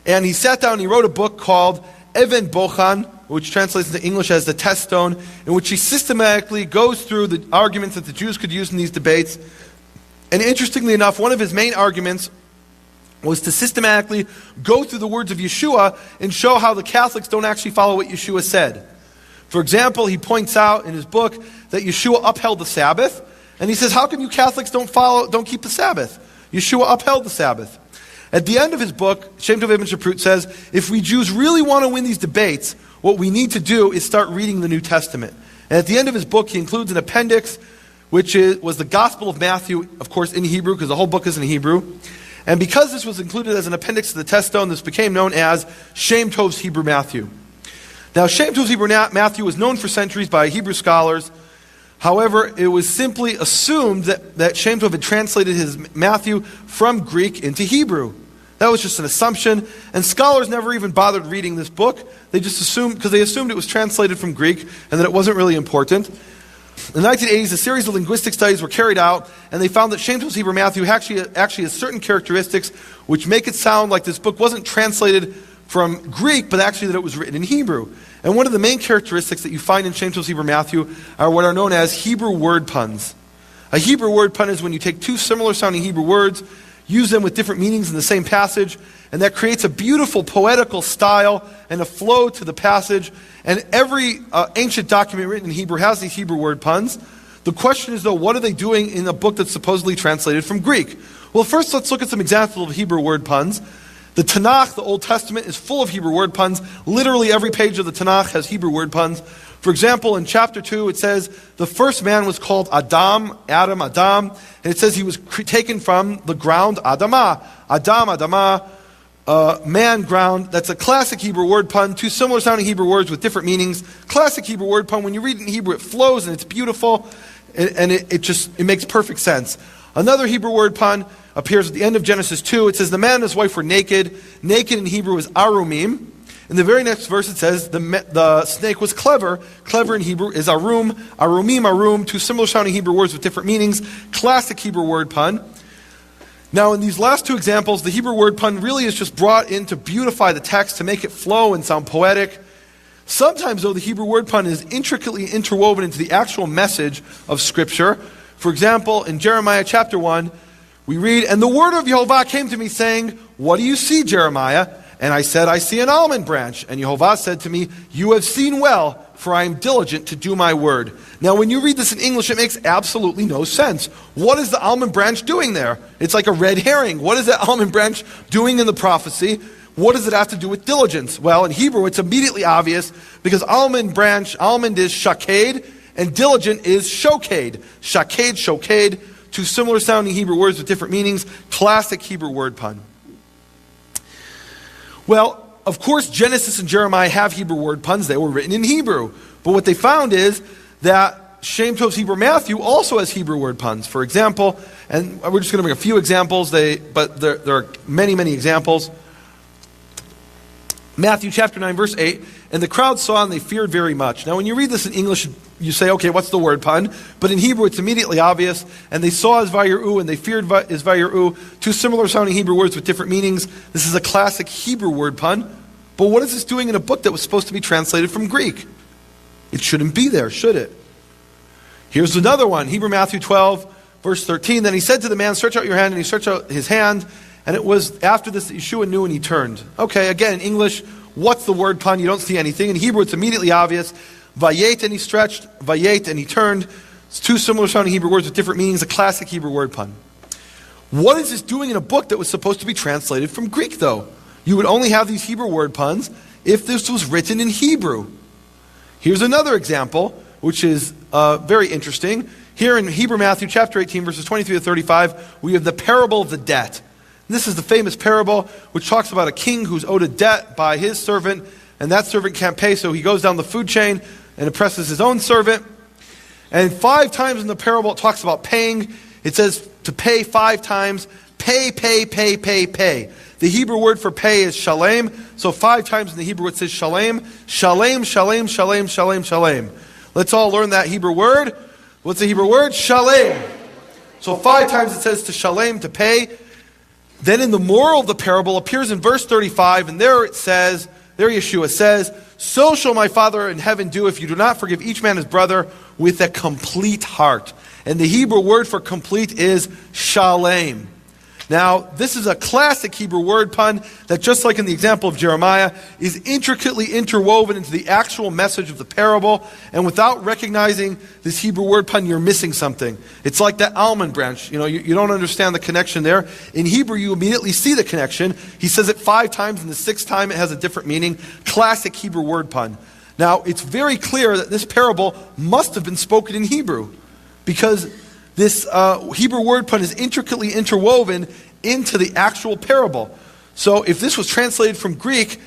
And he sat down and he wrote a book called Even Bochan, which translates into English as The Test Stone, in which he systematically goes through the arguments that the Jews could use in these debates. And interestingly enough, one of his main arguments was to systematically go through the words of Yeshua and show how the Catholics don't actually follow what Yeshua said. For example, he points out in his book that Yeshua upheld the Sabbath, and he says, how come you Catholics don't keep the Sabbath? Yeshua upheld the Sabbath. At the end of his book, Shem Tov Ibn Shaprut says, if we Jews really want to win these debates, what we need to do is start reading the New Testament. And at the end of his book, he includes an appendix, which was the Gospel of Matthew, of course in Hebrew, because the whole book is in Hebrew. And because this was included as an appendix to the Test Stone, this became known as Shem Tov's Hebrew Matthew. Now, Shem Tov's Hebrew Matthew was known for centuries by Hebrew scholars. However, it was simply assumed that Shem Tov had translated his Matthew from Greek into Hebrew. That was just an assumption, and scholars never even bothered reading this book. They just assumed, because they assumed it was translated from Greek and that it wasn't really important. In the 1980s, a series of linguistic studies were carried out, and they found that Shem Tov's Hebrew Matthew actually has certain characteristics which make it sound like this book wasn't translated from Greek, but actually that it was written in Hebrew. And one of the main characteristics that you find in Shem Tov's Hebrew Matthew are what are known as Hebrew word puns. A Hebrew word pun is when you take two similar sounding Hebrew words, use them with different meanings in the same passage, and that creates a beautiful poetical style and a flow to the passage. And every ancient document written in Hebrew has these Hebrew word puns. The question is, though, what are they doing in a book that's supposedly translated from Greek? Well, first let's look at some examples of Hebrew word puns. The Tanakh, the Old Testament, is full of Hebrew word puns. Literally every page of the Tanakh has Hebrew word puns. For example, in chapter 2, it says, the first man was called Adam, and it says he was taken from the ground, Adamah. Adam, Adamah, man, ground. That's a classic Hebrew word pun. Two similar sounding Hebrew words with different meanings. Classic Hebrew word pun. When you read it in Hebrew, it flows and it's beautiful, and it makes perfect sense. Another Hebrew word pun appears at the end of Genesis 2. It says, the man and his wife were naked. Naked in Hebrew is arumim. In the very next verse it says, the snake was clever. Clever in Hebrew is arum. Arumim, arum. Two similar sounding Hebrew words with different meanings. Classic Hebrew word pun. Now in these last two examples, the Hebrew word pun really is just brought in to beautify the text, to make it flow and sound poetic. Sometimes, though, the Hebrew word pun is intricately interwoven into the actual message of Scripture. For example, in Jeremiah chapter 1, we read, and the word of Yehovah came to me saying, what do you see, Jeremiah? And I said, I see an almond branch. And Yehovah said to me, you have seen well, for I am diligent to do my word. Now, when you read this in English, it makes absolutely no sense. What is the almond branch doing there? It's like a red herring. What is that almond branch doing in the prophecy? What does it have to do with diligence? Well, in Hebrew, it's immediately obvious, because almond is shaked, and diligent is shoked. Shaked, shoked, two similar sounding Hebrew words with different meanings. Classic Hebrew word pun. Well, of course, Genesis and Jeremiah have Hebrew word puns. They were written in Hebrew. But what they found is that Shem Tov's Hebrew Matthew also has Hebrew word puns. For example, and we're just going to bring a few examples, but there are many, many examples. Matthew chapter 9, verse 8, and the crowd saw and they feared very much. Now, when you read this in English, you say, okay, what's the word pun? But in Hebrew, it's immediately obvious. And they saw as vayiru, and they feared as vayiru. Two similar sounding Hebrew words with different meanings. This is a classic Hebrew word pun. But what is this doing in a book that was supposed to be translated from Greek? It shouldn't be there, should it? Here's another one. Hebrew Matthew 12, verse 13. Then he said to the man, stretch out your hand, and he stretched out his hand. And it was after this that Yeshua knew and he turned. Okay, again, in English, what's the word pun? You don't see anything. In Hebrew, it's immediately obvious. Vayet, and he stretched. Vayet, and he turned. It's two similar sounding Hebrew words with different meanings. A classic Hebrew word pun. What is this doing in a book that was supposed to be translated from Greek, though? You would only have these Hebrew word puns if this was written in Hebrew. Here's another example, which is very interesting. Here in Hebrew Matthew chapter 18, verses 23 to 35, we have the parable of the debt. This is the famous parable which talks about a king who's owed a debt by his servant, and that servant can't pay, so he goes down the food chain and oppresses his own servant. And 5 times in the parable it talks about paying. It says to pay 5 times. Pay, pay, pay, pay, pay. The Hebrew word for pay is shalem. So 5 times in the Hebrew it says shalem. Shalem, shalem, shalem, shalem, shalem. Let's all learn that Hebrew word. What's the Hebrew word? Shalem. So 5 times it says to shalem, to pay. Then in the moral of the parable appears in verse 35, and there it says, there Yeshua says, so shall my Father in heaven do if you do not forgive each man his brother with a complete heart. And the Hebrew word for complete is shalem. Now, this is a classic Hebrew word pun that, just like in the example of Jeremiah, is intricately interwoven into the actual message of the parable. And without recognizing this Hebrew word pun, you're missing something. It's like that almond branch. You don't understand the connection there. In Hebrew, you immediately see the connection. He says it 5 times, and the 6th time it has a different meaning. Classic Hebrew word pun. Now, it's very clear that this parable must have been spoken in Hebrew, because this Hebrew word pun is intricately interwoven into the actual parable. So if this was translated from Greek,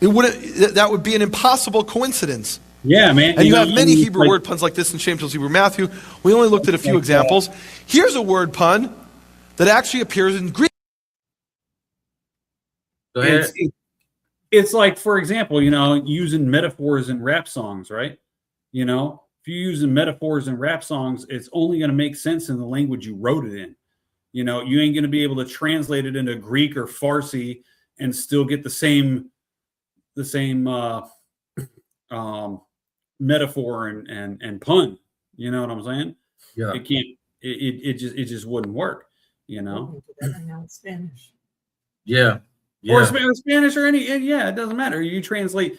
that would be an impossible coincidence. Yeah, man. And you have many Hebrew word puns like this in Shameful's Hebrew Matthew. We only looked at a few examples. Here's a word pun that actually appears in Greek. Go ahead. It's like, for example, using metaphors in rap songs, right? If you're using metaphors in rap songs, it's only going to make sense in the language you wrote it in. You ain't going to be able to translate it into Greek or Farsi and still get the same metaphor and pun. You know what I'm saying? Yeah. It can't. It just wouldn't work. Spanish. Yeah. Or Spanish or any. Yeah, it doesn't matter. You translate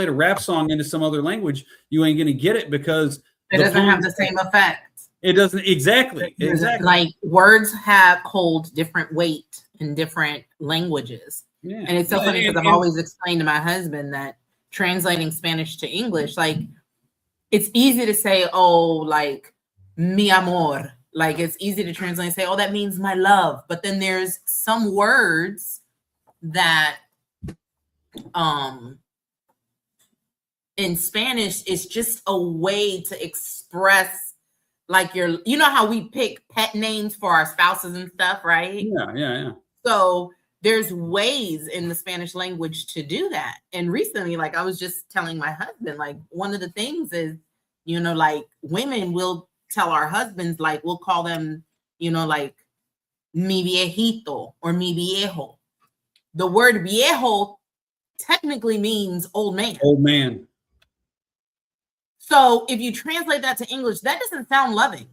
a rap song into some other language, you ain't going to get it because it doesn't have the same effect. It doesn't exactly. Like words hold different weight in different langues. Yeah. And it's so funny because I've always explained to my husband that translating Spanish to English, like it's easy to say, oh, like mi amor. Like it's easy to translate and say, oh, that means my love. But then there's some words that in Spanish it's just a way to express like how we pick pet names for our spouses and stuff, right? Yeah. So there's ways in the Spanish language to do that. And recently, like I was just telling my husband, like one of the things is, like women will tell our husbands, like we'll call them, like mi viejito or mi viejo. The word viejo technically means old man. Old man. So if you translate that to English, that doesn't sound loving.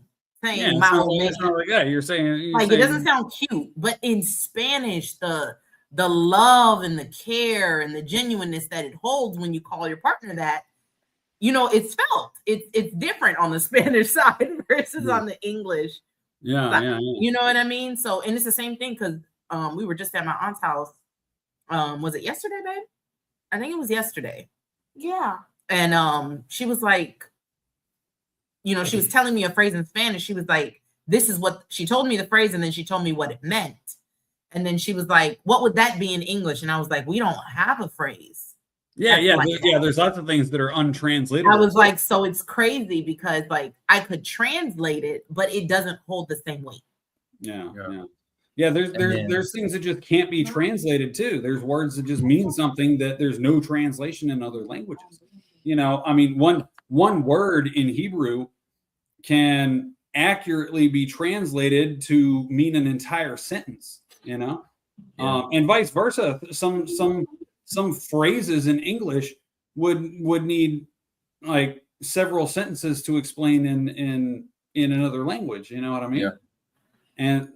Saying my old man. You're saying it doesn't sound cute. But in Spanish, the love and the care and the genuineness that it holds when you call your partner that, it's felt. It's different on the Spanish side versus on the English. Yeah. You know what I mean? So, and it's the same thing because we were just at my aunt's house. Was it yesterday, babe? I think it was yesterday. Yeah. And she was like, she was telling me a phrase in Spanish. She was like, this is what she told me the phrase, and then she told me what it meant. And then she was like, what would that be in English? And I was like, we don't have a phrase. Yeah. There's lots of things that are untranslatable. I was like, so it's crazy because like I could translate it, but it doesn't hold the same weight. Yeah. There's things that just can't be translated too. There's words that just mean something that there's no translation in other languages. One word in Hebrew can accurately be translated to mean an entire sentence, and vice versa. Some phrases in English would need like several sentences to explain in another language. You know what I mean? Yeah. And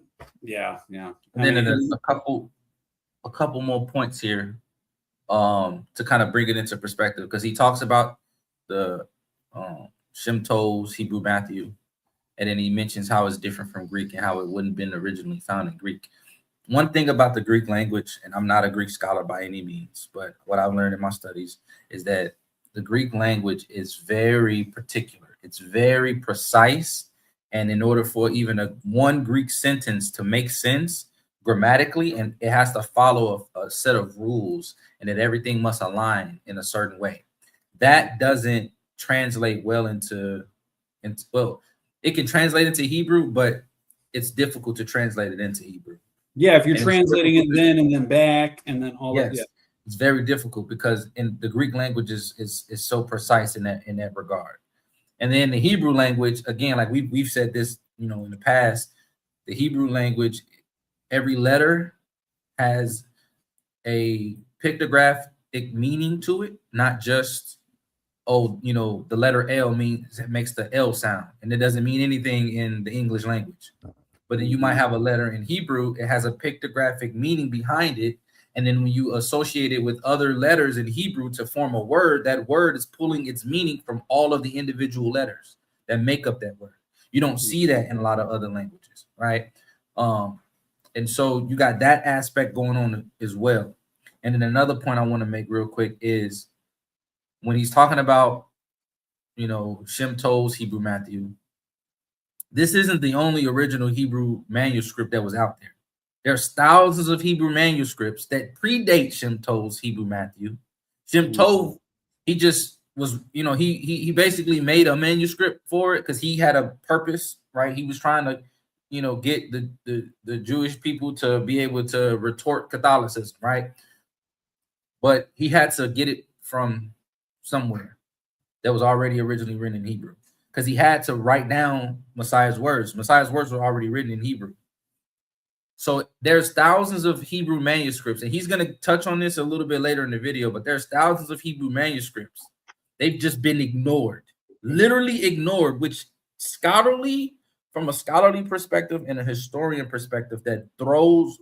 yeah. And then there's a couple more points here to kind of bring it into perspective, because he talks about the Shem Tov's Hebrew Matthew, and then he mentions how it's different from Greek and how it wouldn't have been originally found in Greek. One thing about the Greek language, and I'm not a Greek scholar by any means, but what I've learned in my studies is that the Greek language is very particular. It's very precise. And in order for even one Greek sentence to make sense grammatically, and it has to follow a set of rules, and that everything must align in a certain way. That doesn't translate well into it can translate into Hebrew, but it's difficult to translate it into Hebrew. Yeah, if you're And translating it then and then back and then all that. yes, Yeah. it's very difficult because in the Greek language is so precise in that regard. And then the Hebrew language, again, like we've said this, you know, in the past, the Hebrew language, every letter has a pictographic meaning to it, not just, oh, you know, the letter L makes the L sound, and it doesn't mean anything in the English language. But then you might have a letter in Hebrew, it has a pictographic meaning behind it. And then when you associate it with other letters in Hebrew to form a word, that word is pulling its meaning from all of the individual letters that make up that word. You don't see that in a lot of other languages, right? And so you got that aspect going on as well. And then another point I want to make real quick is when he's talking about, you know, Shem Tov's Hebrew Matthew, this isn't the only original Hebrew manuscript that was out there. There's thousands of Hebrew manuscripts that predate Shem Tov's Hebrew Matthew. Shem Tov, he just was, you know, he basically made a manuscript for it because he had a purpose, right? He was trying to, you know, get the Jewish people to be able to retort Catholicism, right? But he had to get it from somewhere that was already originally written in Hebrew because he had to write down Messiah's words. Messiah's words were already written in Hebrew. So there's thousands of Hebrew manuscripts, and he's going to touch on this a little bit later in the video, but there's thousands of Hebrew manuscripts. They've just been ignored, literally ignored, which from a scholarly perspective and a historian perspective, that throws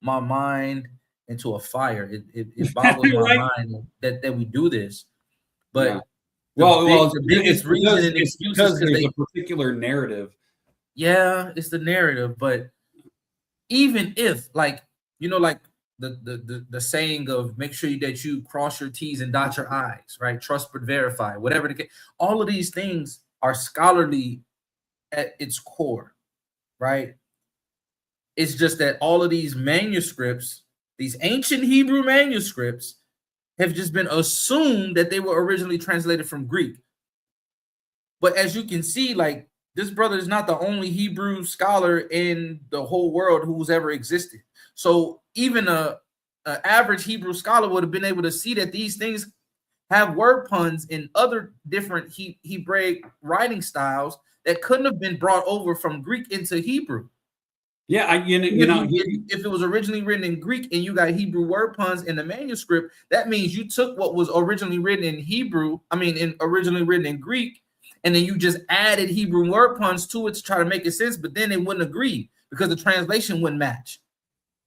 my mind into a fire. It boggles my mind that we do this. But the biggest reason and excuse is because there's a particular narrative. Yeah, it's the narrative, but even if, like, you know, like the saying of make sure that you cross your T's and dot your I's, right? Trust but verify, whatever the case. All of these things are scholarly at its core, right? It's just that all of these manuscripts, these ancient Hebrew manuscripts, have just been assumed that they were originally translated from Greek. But as you can see, like, this brother is not the only Hebrew scholar in the whole world who's ever existed. So even a average Hebrew scholar would have been able to see that these things have word puns in other different Hebraic writing styles that couldn't have been brought over from Greek into Hebrew. Yeah, if it was originally written in Greek and you got Hebrew word puns in the manuscript, that means you took what was originally written in Hebrew, originally written in Greek, and then you just added Hebrew word puns to it to try to make it sense, but then it wouldn't agree because the translation wouldn't match.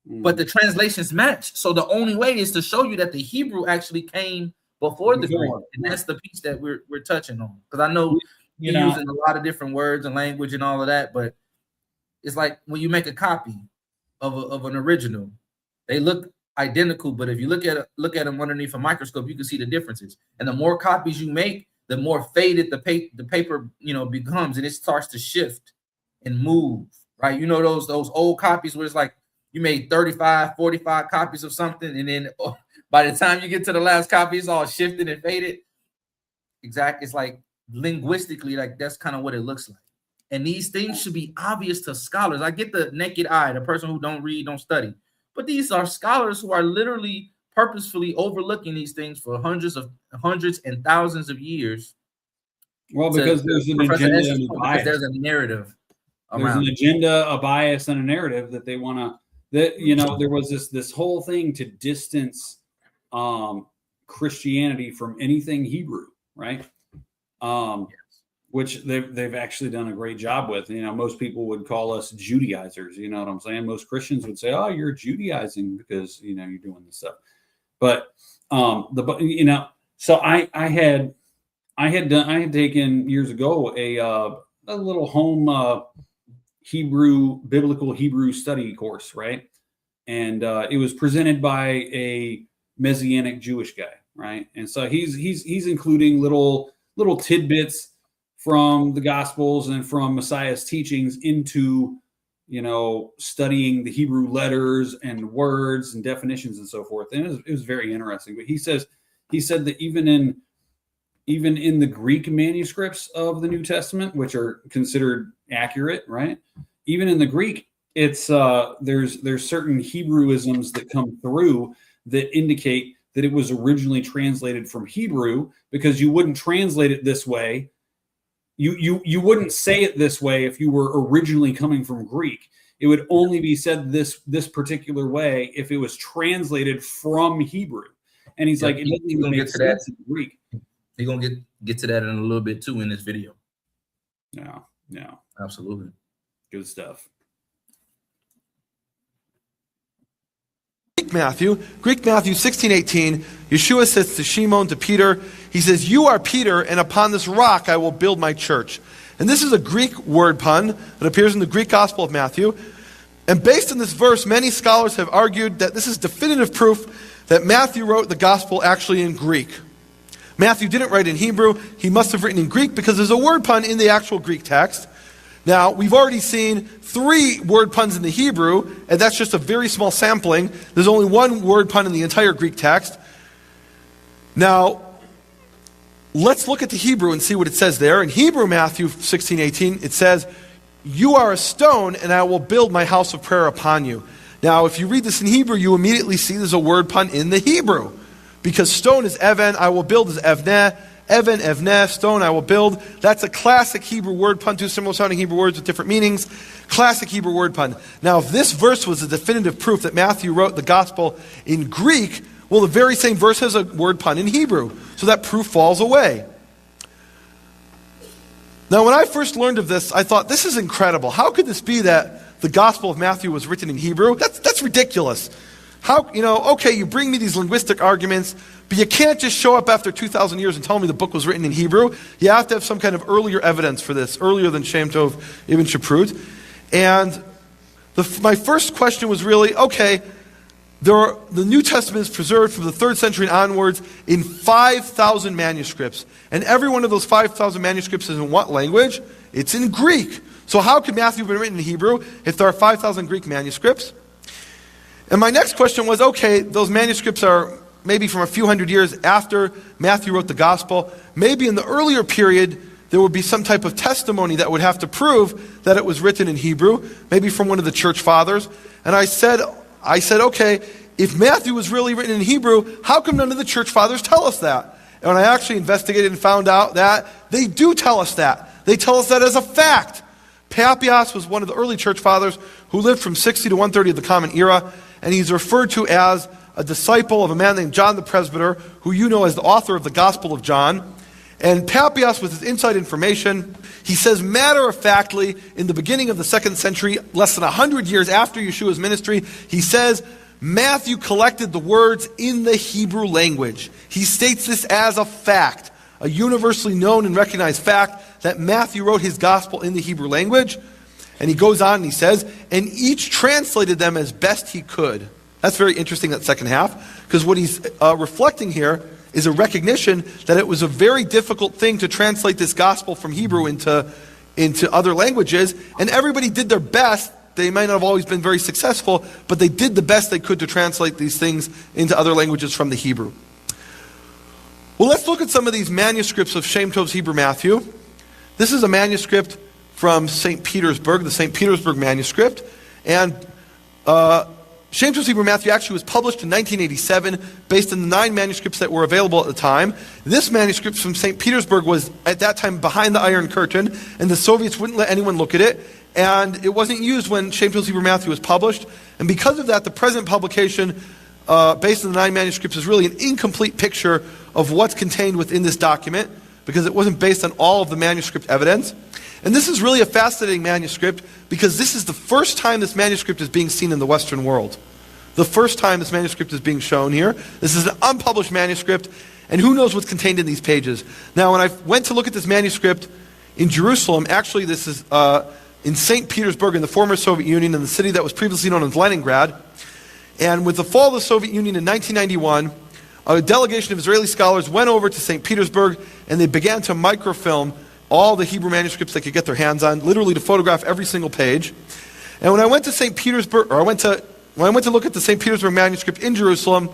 But the translations match. So the only way is to show you that the Hebrew actually came before the Greek. And that's the piece that we're touching on. Because I know you're using a lot of different words and language and all of that, but it's like when you make a copy of an original, they look identical, but if you look at them underneath a microscope, you can see the differences. And the more copies you make, the more faded the paper, you know, becomes, and it starts to shift and move, right? You know, those old copies where it's like you made 35, 45 copies of something, and then by the time you get to the last copy, it's all shifted and faded. Exactly. It's like linguistically, like that's kind of what it looks like. And these things should be obvious to scholars. I get the naked eye, the person who don't read, don't study, but these are scholars who are literally purposefully overlooking these things for hundreds and thousands of years. Well, because there's an agenda and a bias. There's a narrative. There's an agenda, a bias, and a narrative that they want to. That, you know, there was this whole thing to distance Christianity from anything Hebrew, right? Which they've actually done a great job with. You know, most people would call us Judaizers. You know what I'm saying? Most Christians would say, "Oh, you're Judaizing because, you know, you're doing this stuff." But so I had taken years ago a little home biblical Hebrew study course, right? And it was presented by a Messianic Jewish guy, right? And so he's including little tidbits from the Gospels and from Messiah's teachings into, you know, studying the Hebrew letters and words and definitions and so forth. And it was very interesting. But he said that even in the Greek manuscripts of the New Testament, which are considered accurate, right? Even in the Greek, it's there's certain Hebrewisms that come through that indicate that it was originally translated from Hebrew, because you wouldn't translate it this way. You wouldn't say it this way if you were originally coming from Greek. It would only be said this particular way if it was translated from Hebrew. And he's like, it doesn't even make sense in Greek. He's gonna get to that in a little bit too in this video. Yeah, absolutely, good stuff. Greek Matthew 16:18, Yeshua says to Shimon, to Peter, he says, "You are Peter, and upon this rock I will build my church." And this is a Greek word pun that appears in the Greek Gospel of Matthew. And based on this verse, many scholars have argued that this is definitive proof that Matthew wrote the Gospel actually in Greek. Matthew didn't write in Hebrew. He must have written in Greek because there's a word pun in the actual Greek text. Now, we've already seen 3 word puns in the Hebrew, and that's just a very small sampling. There's only 1 word pun in the entire Greek text. Now, let's look at the Hebrew and see what it says there. In Hebrew, Matthew 16:18, it says, "You are a stone, and I will build my house of prayer upon you." Now, if you read this in Hebrew, you immediately see there's a word pun in the Hebrew. Because stone is Even, I will build is Evneh. Even, Evneh, stone, I will build. That's a classic Hebrew word pun, 2 similar sounding Hebrew words with different meanings. Classic Hebrew word pun. Now, if this verse was a definitive proof that Matthew wrote the gospel in Greek, well, the very same verse has a word pun in Hebrew. So that proof falls away. Now, when I first learned of this, I thought, this is incredible. How could this be that the gospel of Matthew was written in Hebrew? That's ridiculous. How, okay, you bring me these linguistic arguments, but you can't just show up after 2,000 years and tell me the book was written in Hebrew. You have to have some kind of earlier evidence for this, earlier than Shem Tov Ibn Shaprut. And my first question was really, okay, the New Testament is preserved from the 3rd century and onwards in 5,000 manuscripts. And every one of those 5,000 manuscripts is in what language? It's in Greek. So how could Matthew have been written in Hebrew if there are 5,000 Greek manuscripts? And my next question was, okay, those manuscripts are maybe from a few hundred years after Matthew wrote the gospel. Maybe in the earlier period, there would be some type of testimony that would have to prove that it was written in Hebrew, maybe from one of the church fathers. And I said, okay, if Matthew was really written in Hebrew, how come none of the church fathers tell us that? And when I actually investigated and found out that they do tell us that. They tell us that as a fact. Papias was one of the early church fathers who lived from 60 to 130 of the Common Era, and he's referred to as a disciple of a man named John the Presbyter, who you know as the author of the Gospel of John. And Papias, with his inside information, he says matter-of-factly, in the beginning of the 2nd century, less than 100 years after Yeshua's ministry, he says, Matthew collected the words in the Hebrew language. He states this as a fact, a universally known and recognized fact, that Matthew wrote his gospel in the Hebrew language. And he goes on and he says, and each translated them as best he could. That's very interesting, that second half, because what he's reflecting here is a recognition that it was a very difficult thing to translate this gospel from Hebrew into other languages, and everybody did their best. They might not have always been very successful, but they did the best they could to translate these things into other languages from the Hebrew. Well, let's look at some of these manuscripts of Shem Tov's Hebrew Matthew. This is a manuscript from St. Petersburg, the St. Petersburg manuscript. And Shem Tov's Hebrew Matthew actually was published in 1987 based on the 9 manuscripts that were available at the time. This manuscript from St. Petersburg was at that time behind the Iron Curtain, and the Soviets wouldn't let anyone look at it. And it wasn't used when Shem Tov's Hebrew Matthew was published. And because of that, the present publication, based on the 9 manuscripts, is really an incomplete picture of what's contained within this document, because it wasn't based on all of the manuscript evidence. And this is really a fascinating manuscript because this is the first time this manuscript is being seen in the Western world. The first time this manuscript is being shown here. This is an unpublished manuscript, and who knows what's contained in these pages. Now, when I went to look at this manuscript in Jerusalem, actually this is in St. Petersburg in the former Soviet Union, in the city that was previously known as Leningrad. And with the fall of the Soviet Union in 1991, a delegation of Israeli scholars went over to St. Petersburg, and they began to microfilm all the Hebrew manuscripts they could get their hands on, literally to photograph every single page. And when I went to St. Petersburg, when I went to look at the St. Petersburg manuscript in Jerusalem,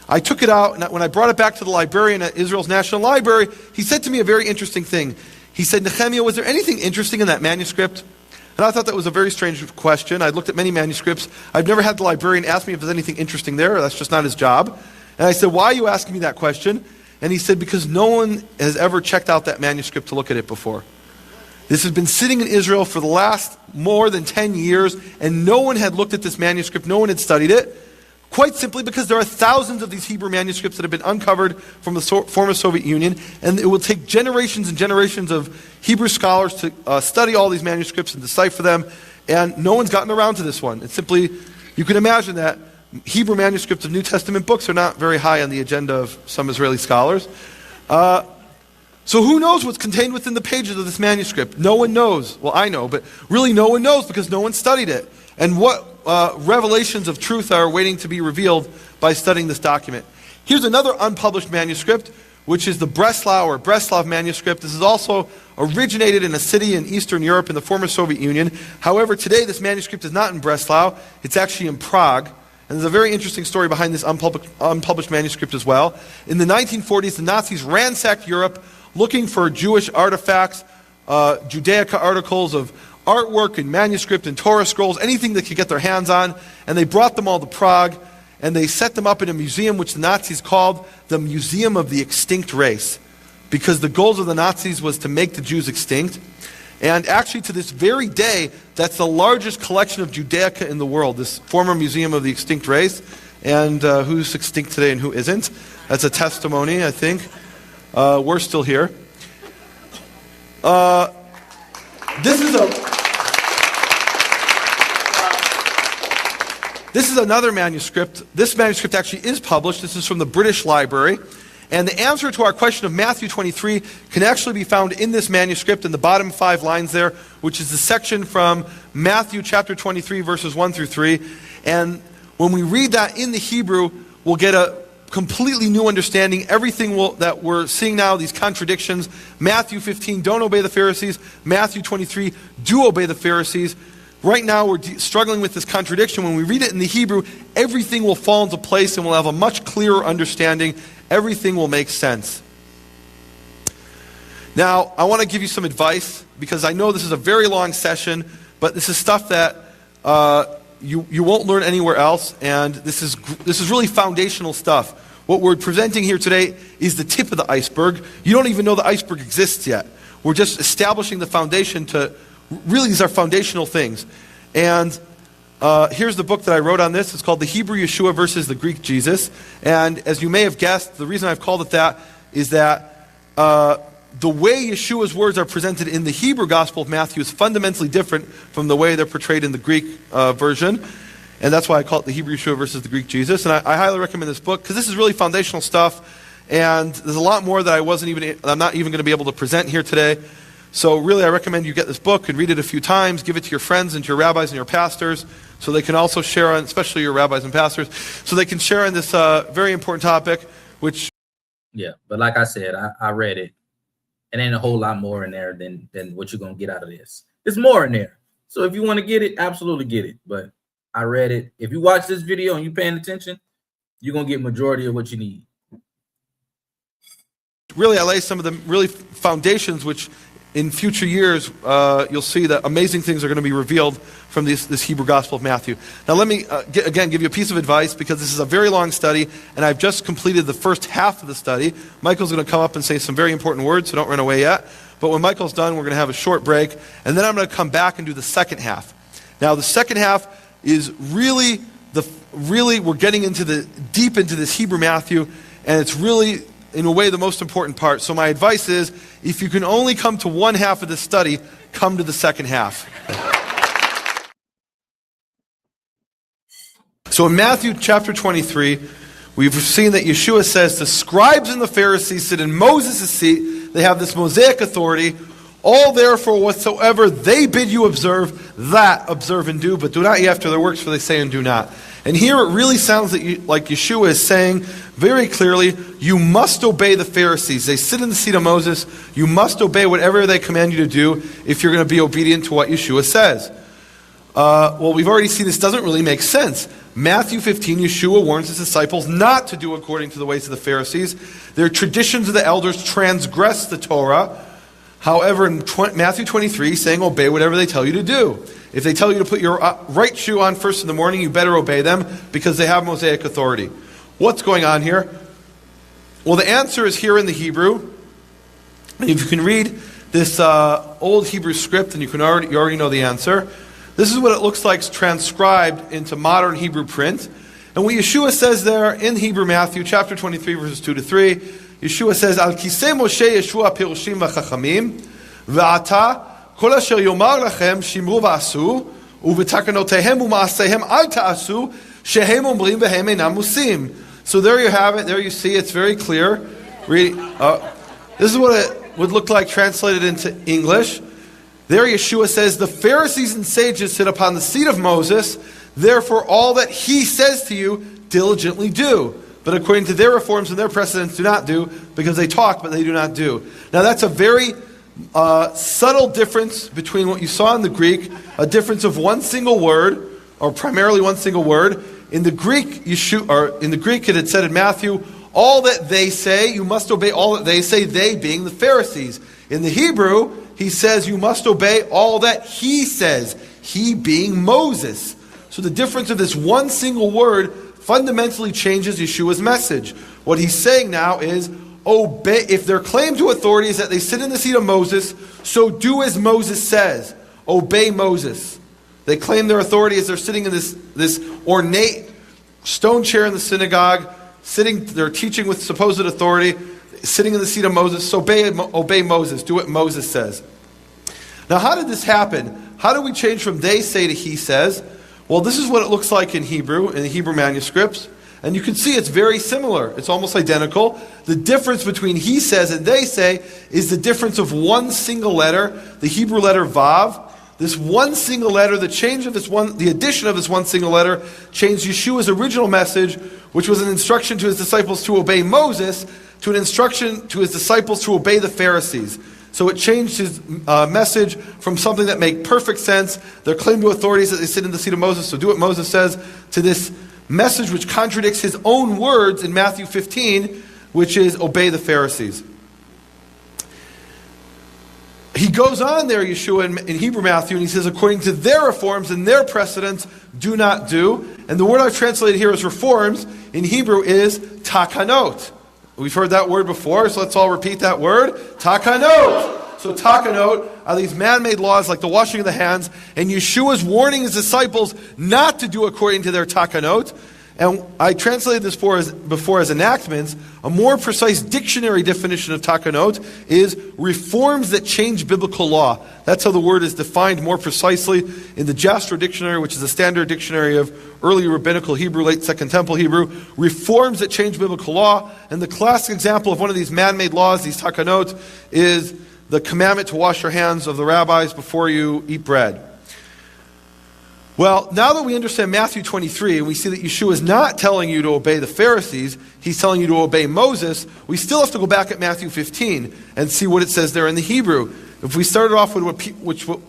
I took it out, and when I brought it back to the librarian at Israel's National Library, he said to me a very interesting thing. He said, Nehemiah, was there anything interesting in that manuscript? And I thought that was a very strange question. I'd looked at many manuscripts. I've never had the librarian ask me if there's anything interesting there. That's just not his job. And I said, why are you asking me that question? And he said, because no one has ever checked out that manuscript to look at it before. This has been sitting in Israel for the last more than 10 years, and no one had looked at this manuscript, no one had studied it, quite simply because there are thousands of these Hebrew manuscripts that have been uncovered from the former Soviet Union, and it will take generations and generations of Hebrew scholars to study all these manuscripts and decipher them, and no one's gotten around to this one. It's simply, you can imagine that Hebrew manuscripts of New Testament books are not very high on the agenda of some Israeli scholars. So who knows what's contained within the pages of this manuscript? No one knows. Well, I know, but really no one knows because no one studied it. And what revelations of truth are waiting to be revealed by studying this document. Here's another unpublished manuscript, which is the Breslov manuscript. This is also originated in a city in Eastern Europe in the former Soviet Union. However, today this manuscript is not in Breslau. It's actually in Prague. And there's a very interesting story behind this unpublished manuscript as well. In the 1940s, the Nazis ransacked Europe looking for Jewish artifacts, Judaica articles of artwork and manuscript and Torah scrolls, anything they could get their hands on, and they brought them all to Prague, and they set them up in a museum which the Nazis called the Museum of the Extinct Race, because the goals of the Nazis was to make the Jews extinct. And actually to this very day, that's the largest collection of Judaica in the world, this former Museum of the Extinct Race. And who's extinct today and who isn't? That's a testimony, I think. We're still here. This is another manuscript. This manuscript actually is published. This is from the British Library. And the answer to our question of Matthew 23 can actually be found in this manuscript in the bottom 5 lines there, which is the section from Matthew chapter 23, verses 1 through 3. And when we read that in the Hebrew, we'll get a completely new understanding. Everything that we're seeing now, these contradictions. Matthew 15, don't obey the Pharisees. Matthew 23, do obey the Pharisees. Right now we're struggling with this contradiction. When we read it in the Hebrew, everything will fall into place and we'll have a much clearer understanding. Everything will make sense. Now, I want to give you some advice because I know this is a very long session, but this is stuff that you won't learn anywhere else, and this is really foundational stuff. What we're presenting here today is the tip of the iceberg. You don't even know the iceberg exists yet. We're just establishing the foundation to, really these are foundational things. And here's the book that I wrote on this. It's called The Hebrew Yeshua versus the Greek Jesus. And as you may have guessed, the reason I've called it that is that the way Yeshua's words are presented in the Hebrew Gospel of Matthew is fundamentally different from the way they're portrayed in the Greek version. And that's why I call it The Hebrew Yeshua versus the Greek Jesus. And I highly recommend this book because this is really foundational stuff. And there's a lot more that I'm not even going to be able to present here today. So really I recommend you get this book and read it a few times, give it to your friends and to your rabbis and your pastors so they can also share on, especially your rabbis and pastors, so they can share on this very important topic, which... Yeah, but like I said, I read it. It ain't a whole lot more in there than what you're going to get out of this. There's more in there. So if you want to get it, absolutely get it. But I read it. If you watch this video and you're paying attention, you're going to get majority of what you need. Really, I lay some of the really foundations which in future years, you'll see that amazing things are going to be revealed from this Hebrew Gospel of Matthew. Now let me, again, give you a piece of advice because this is a very long study, and I've just completed the first half of the study. Michael's going to come up and say some very important words, so don't run away yet. But when Michael's done, we're going to have a short break, and then I'm going to come back and do the second half. Now the second half is really, we're getting deep into this Hebrew Matthew, and it's really, in a way, the most important part. So my advice is, if you can only come to one half of this study, come to the second half. So in Matthew chapter 23, we've seen that Yeshua says the scribes and the Pharisees sit in Moses' seat. They have this Mosaic authority. All therefore whatsoever they bid you observe, that observe and do, but do not ye after their works, for they say and do not. And here it really sounds like Yeshua is saying very clearly, you must obey the Pharisees. They sit in the seat of Moses. You must obey whatever they command you to do if you're going to be obedient to what Yeshua says. Well, we've already seen this doesn't really make sense. Matthew 15, Yeshua warns his disciples not to do according to the ways of the Pharisees. Their traditions of the elders transgress the Torah. However, in Matthew 23, saying obey whatever they tell you to do. If they tell you to put your right shoe on first in the morning, you better obey them because they have Mosaic authority. What's going on here? Well, the answer is here in the Hebrew. And if you can read this old Hebrew script, and you already know the answer. This is what it looks like transcribed into modern Hebrew print. And what Yeshua says there in Hebrew Matthew chapter 23, verses 2 to 3, Yeshua says, Al kisei Moshe Yeshua pirushim v'chachamim, v'ata kol asher yomar lachem shimru v'asu, u'v'takanotehem u'ma'asehem al ta'asu, shehem omrim v'hem einam musim. So there you have it. There you see. It's very clear. This is what it would look like translated into English. There Yeshua says, the Pharisees and sages sit upon the seat of Moses, therefore all that he says to you, diligently do. But according to their reforms and their precedents, do not do, because they talk, but they do not do. Now that's a very subtle difference between what you saw in the Greek, a difference of one single word, or primarily one single word. In the Greek, it had said in Matthew, all that they say, you must obey all that they say, they being the Pharisees. In the Hebrew, he says you must obey all that he says, he being Moses. So the difference of this one single word fundamentally changes Yeshua's message. What he's saying now is, obey. If their claim to authority is that they sit in the seat of Moses, so do as Moses says. Obey Moses. They claim their authority as they're sitting in this ornate stone chair in the synagogue, they're teaching with supposed authority, sitting in the seat of Moses, so obey Moses, do what Moses says. Now, how did this happen? How do we change from they say to he says? Well, this is what it looks like in Hebrew, in the Hebrew manuscripts. And you can see it's very similar. It's almost identical. The difference between he says and they say is the difference of one single letter, the Hebrew letter Vav. This one single letter, the addition of this one single letter changed Yeshua's original message, which was an instruction to his disciples to obey Moses, to an instruction to his disciples to obey the Pharisees. So it changed his message from something that made perfect sense, their claim to authority is that they sit in the seat of Moses, so do what Moses says, to this message which contradicts his own words in Matthew 15, which is obey the Pharisees. He goes on there, Yeshua, in Hebrew Matthew, and he says, according to their reforms and their precedents, do not do. And the word I've translated here as reforms in Hebrew is takanot. We've heard that word before, so let's all repeat that word. Takanot. So takanot are these man-made laws like the washing of the hands, and Yeshua's warning his disciples not to do according to their takanot. And I translated this before as enactments. A more precise dictionary definition of takanot is reforms that change biblical law. That's how the word is defined more precisely in the Jastrow Dictionary, which is a standard dictionary of early rabbinical Hebrew, late Second Temple Hebrew. Reforms that change biblical law. And the classic example of one of these man-made laws, these takanot, is the commandment to wash your hands of the rabbis before you eat bread. Well, now that we understand Matthew 23, and we see that Yeshua is not telling you to obey the Pharisees, he's telling you to obey Moses, we still have to go back at Matthew 15 and see what it says there in the Hebrew. If we started off with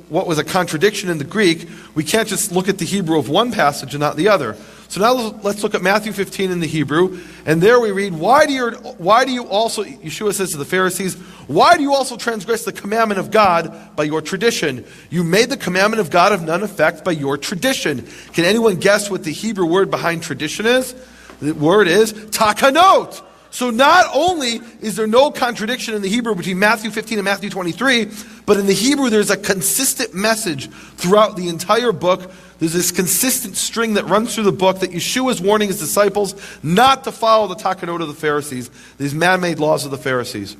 what was a contradiction in the Greek, we can't just look at the Hebrew of one passage and not the other. So now let's look at Matthew 15 in the Hebrew, and there we read, why do you also, Yeshua says to the Pharisees, why do you also transgress the commandment of God by your tradition? You made the commandment of God of none effect by your tradition. Can anyone guess what the Hebrew word behind tradition is? The word is takanot. So not only is there no contradiction in the Hebrew between Matthew 15 and Matthew 23, but in the Hebrew there's a consistent message throughout the entire book. There's this consistent string that runs through the book that Yeshua is warning his disciples not to follow the takanot of the Pharisees, these man-made laws of the Pharisees.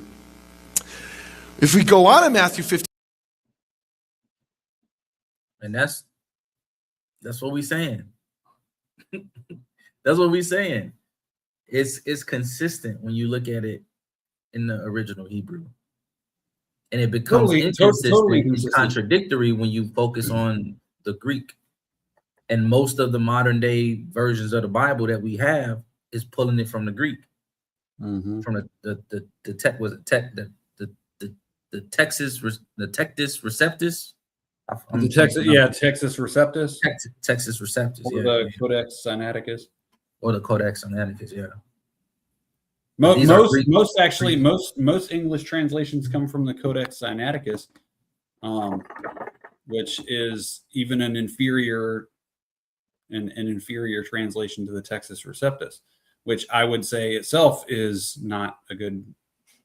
If we go on in Matthew 15, and that's what we're saying. That's what we're saying. It's consistent when you look at it in the original Hebrew, and it becomes inconsistent and contradictory when you focus on the Greek. And most of the modern day versions of the Bible that we have is pulling it from the Greek, from the Textus Receptus. Textus Receptus. Textus Receptus. Or the Codex Sinaiticus. Or the Codex Sinaiticus, yeah. Most English translations come from the Codex Sinaiticus, which is even an inferior translation to the Textus Receptus, which I would say itself is not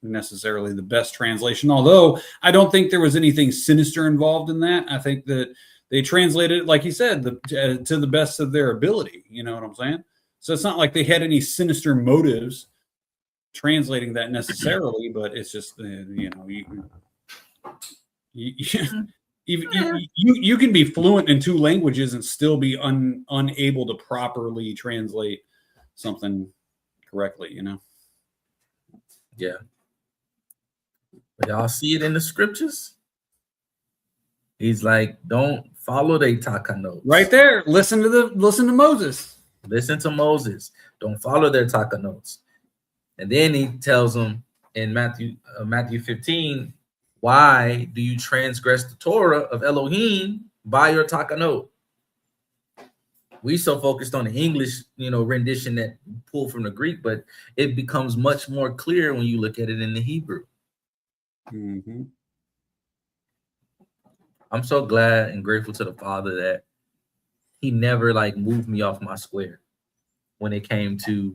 necessarily the best translation. Although I don't think there was anything sinister involved in that. I think that they translated it, like you said, to the best of their ability. You know what I'm saying? So it's not like they had any sinister motives translating that necessarily, but it's just you can be fluent in two languages and still be unable to properly translate something correctly, you know. Yeah, but y'all see it in the scriptures. He's like, don't follow the takanot. Right there, listen to Moses. Listen to Moses. Don't follow their takanots. And then he tells them in Matthew 15, why do you transgress the Torah of Elohim by your takanot? We so focused on the English, rendition that pulled from the Greek, but it becomes much more clear when you look at it in the Hebrew. Mm-hmm. I'm so glad and grateful to the Father that he never moved me off my square when it came to,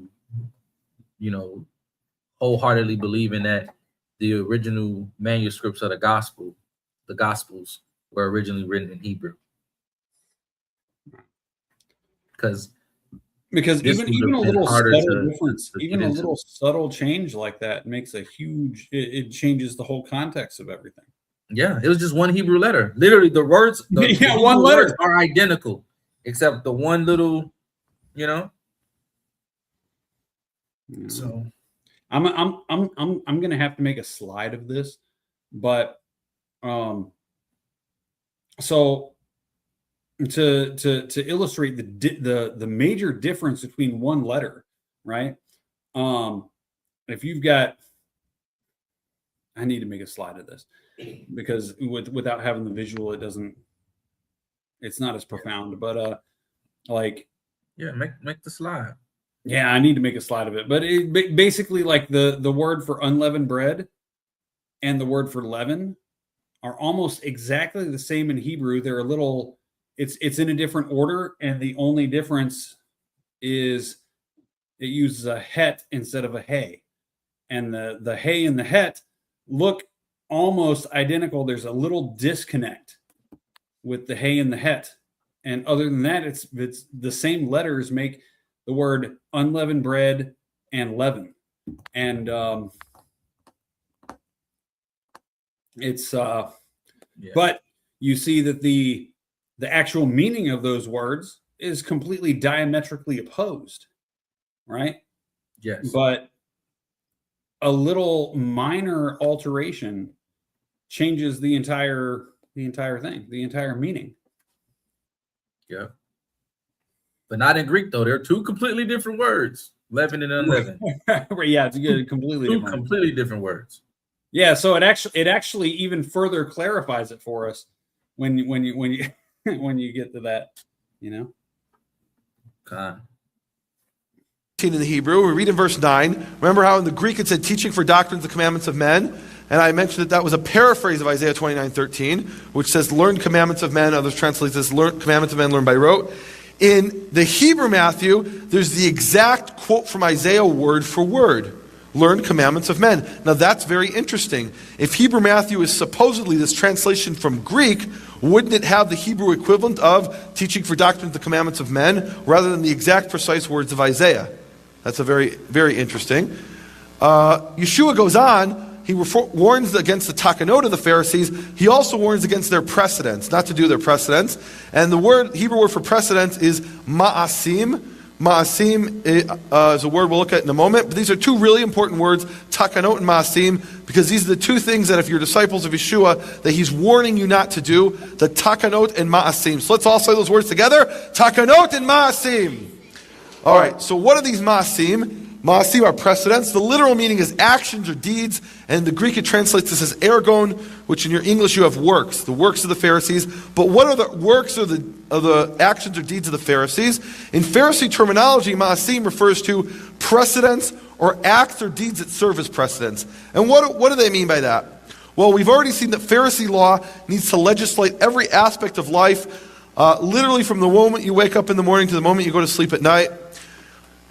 wholeheartedly believing that the original manuscripts of the Gospels were originally written in Hebrew. Because even a little subtle difference, even a little subtle change like that makes a huge, it changes the whole context of everything. Yeah, it was just one Hebrew letter. Literally, the words, one letter words are identical, except the one little, So I'm gonna have to make a slide of this, but so to illustrate the major difference between one letter, right? If you've got, I need to make a slide of this because without having the visual, it's not as profound. But make the slide. Yeah, I need to make a slide of it. But it basically, like the word for unleavened bread and the word for leaven are almost exactly the same in Hebrew. They're a little, it's in a different order, and the only difference is it uses a het instead of a hey. And the hey and the het look almost identical. There's a little disconnect with the hey and the het. And other than that, it's the same letters make the word unleavened bread and leaven. And but you see that the actual meaning of those words is completely diametrically opposed, right? Yes. But a little minor alteration changes the entire thing, the entire meaning. Yeah. But not in Greek, though. They're two completely different words, leaven and unleavened. Yeah, it's good. Completely different words. Yeah, so it actually even further clarifies it for us when you when you get to that, Okay. In the Hebrew, we read in verse 9. Remember how in the Greek it said teaching for doctrines, the commandments of men? And I mentioned that was a paraphrase of Isaiah 29:13, which says learn commandments of men. Others translate this, learn commandments of men learned by rote. In the Hebrew Matthew, there's the exact quote from Isaiah word for word. Learn commandments of men. Now that's very interesting. If Hebrew Matthew is supposedly this translation from Greek, wouldn't it have the Hebrew equivalent of teaching for doctrines, the commandments of men, rather than the exact precise words of Isaiah? That's a very, very interesting. Yeshua goes on. He warns against the takanot of the Pharisees. He also warns against their precedents, not to do their precedents. And the Hebrew word for precedents is ma'asim. Ma'asim is a word we'll look at in a moment. But these are two really important words, takanot and ma'asim, because these are the two things that if you're disciples of Yeshua, that he's warning you not to do, the takanot and ma'asim. So let's all say those words together. Takanot and ma'asim. All right, so what are these ma'asim? Ma'asim are precedents. The literal meaning is actions or deeds, and in the Greek it translates this as ergon, which in your English you have works, the works of the Pharisees. But what are the works of the actions or deeds of the Pharisees? In Pharisee terminology, ma'asim refers to precedents or acts or deeds that serve as precedents. And what do they mean by that? Well, we've already seen that Pharisee law needs to legislate every aspect of life, literally from the moment you wake up in the morning to the moment you go to sleep at night.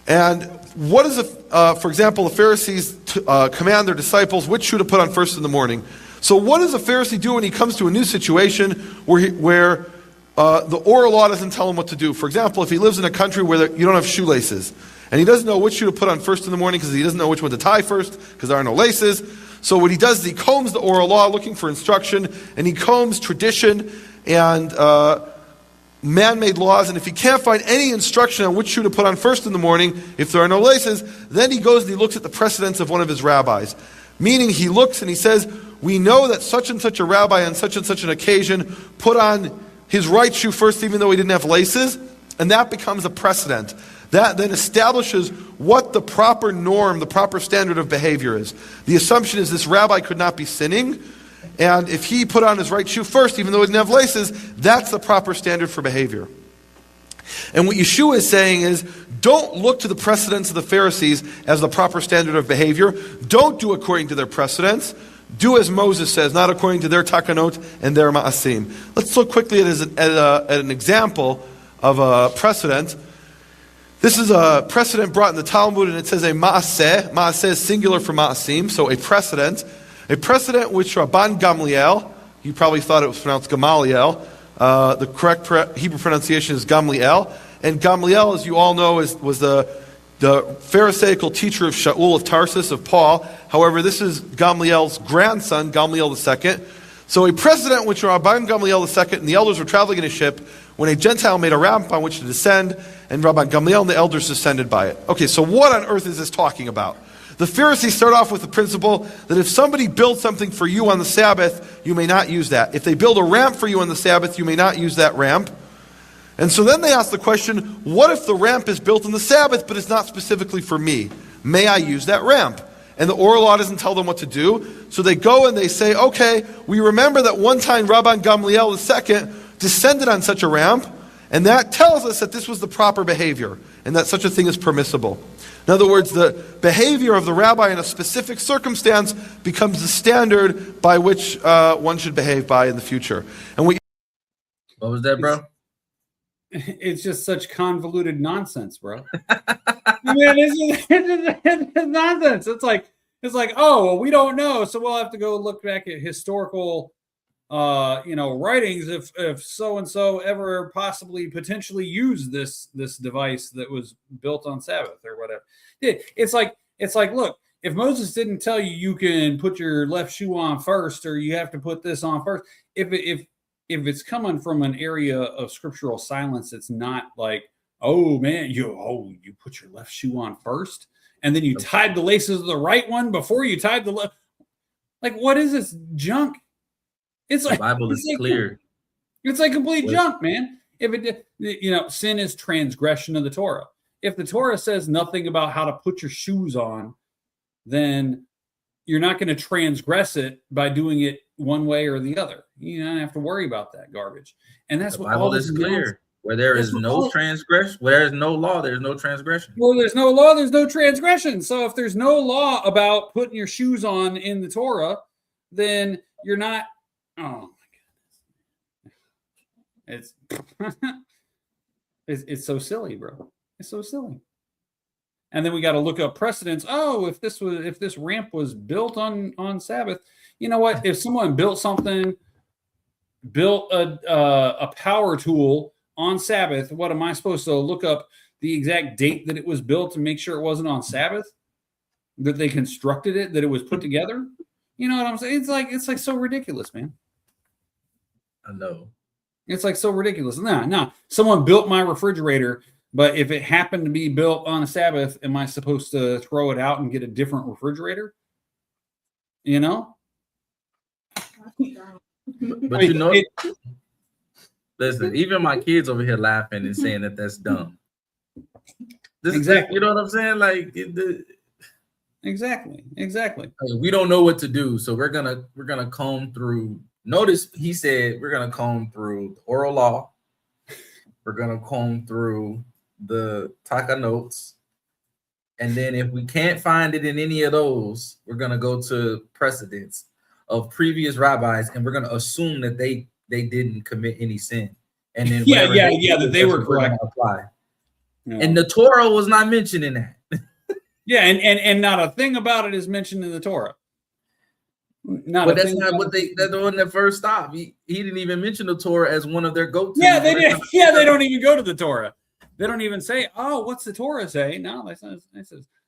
And what is, for example, the Pharisees command their disciples which shoe to put on first in the morning. So what does a Pharisee do when he comes to a new situation where the oral law doesn't tell him what to do? For example, if he lives in a country where you don't have shoelaces, and he doesn't know which shoe to put on first in the morning because he doesn't know which one to tie first because there are no laces. So what he does is he combs the oral law looking for instruction, and he combs tradition and man-made laws, and if he can't find any instruction on which shoe to put on first in the morning, if there are no laces, then he goes and he looks at the precedents of one of his rabbis. Meaning he looks and he says, we know that such and such a rabbi on such and such an occasion put on his right shoe first even though he didn't have laces, and that becomes a precedent. That then establishes what the proper norm, the proper standard of behavior is. The assumption is this rabbi could not be sinning, and if he put on his right shoe first, even though he didn't have laces, that's the proper standard for behavior. And what Yeshua is saying is, don't look to the precedents of the Pharisees as the proper standard of behavior. Don't do according to their precedents. Do as Moses says, not according to their takanot and their ma'asim. Let's look quickly at an example of a precedent. This is a precedent brought in the Talmud, and it says a ma'aseh. Ma'aseh is singular for ma'asim, so a precedent. A precedent which Rabban Gamliel, you probably thought it was pronounced Gamaliel. The correct Hebrew pronunciation is Gamliel. And Gamliel, as you all know, was the Pharisaical teacher of Shaul of Tarsus, of Paul. However, this is Gamliel's grandson, Gamliel II. So a precedent which Rabban Gamliel II and the elders were traveling in a ship when a Gentile made a ramp on which to descend, and Rabban Gamliel and the elders descended by it. Okay, so what on earth is this talking about? The Pharisees start off with the principle that if somebody builds something for you on the Sabbath, you may not use that. If they build a ramp for you on the Sabbath, you may not use that ramp. And so then they ask the question, what if the ramp is built on the Sabbath, but it's not specifically for me? May I use that ramp? And the oral law doesn't tell them what to do. So they go and they say, okay, we remember that one time Rabban Gamliel II descended on such a ramp, and that tells us that this was the proper behavior, and that such a thing is permissible. In other words, the behavior of the rabbi in a specific circumstance becomes the standard by which one should behave by in the future. And what was that, bro? It's just such convoluted nonsense, bro. I mean, it's nonsense. It's like, oh, well, we don't know, so we'll have to go look back at historical writings if so and so ever possibly potentially used this device that was built on Sabbath or whatever. It's like look, if Moses didn't tell you can put your left shoe on first or you have to put this on first, if it's coming from an area of scriptural silence, it's not like, oh man, you put your left shoe on first and then you tied the laces of the right one before you tied the left. Like, what is this junk? It's like, the Bible is clear. It's like complete junk, man. If it, sin is transgression of the Torah. If the Torah says nothing about how to put your shoes on, then you're not going to transgress it by doing it one way or the other. You don't have to worry about that garbage. And that's the what Bible all this is clear. Where there is no transgression, where there is no law, there's no transgression. Well, there's no law, there's no transgression. So if there's no law about putting your shoes on in the Torah, then you're not. Oh my goodness. It's so silly, bro. It's so silly. And then we got to look up precedents. Oh, if this ramp was built on Sabbath, you know what? If someone built a power tool on Sabbath, what am I supposed to look up the exact date that it was built to make sure it wasn't on Sabbath? That they constructed it, that it was put together? You know what I'm saying? It's like so ridiculous, man. I know. It's like so ridiculous. No. Someone built my refrigerator, but if it happened to be built on a Sabbath, am I supposed to throw it out and get a different refrigerator? You know? But you know, listen, even my kids over here laughing and saying that that's dumb. Exactly. You know what I'm saying? Like exactly. We don't know what to do, so we're gonna comb through. Notice he said we're gonna comb through the oral law. We're gonna comb through the taka notes, And then if we can't find it in any of those, we're going to go to precedents of previous rabbis, and we're going to assume that they didn't commit any sin. And then that they were correct. Apply. Yeah. And the Torah was not mentioned in that. Yeah, and not a thing about it is mentioned in the Torah. But that's not what they're doing that first stop. He didn't even mention the Torah as one of their go-to. Yeah, they did. Yeah, they don't even go to the Torah. They don't even say, "Oh, what's the Torah say?" No, they says,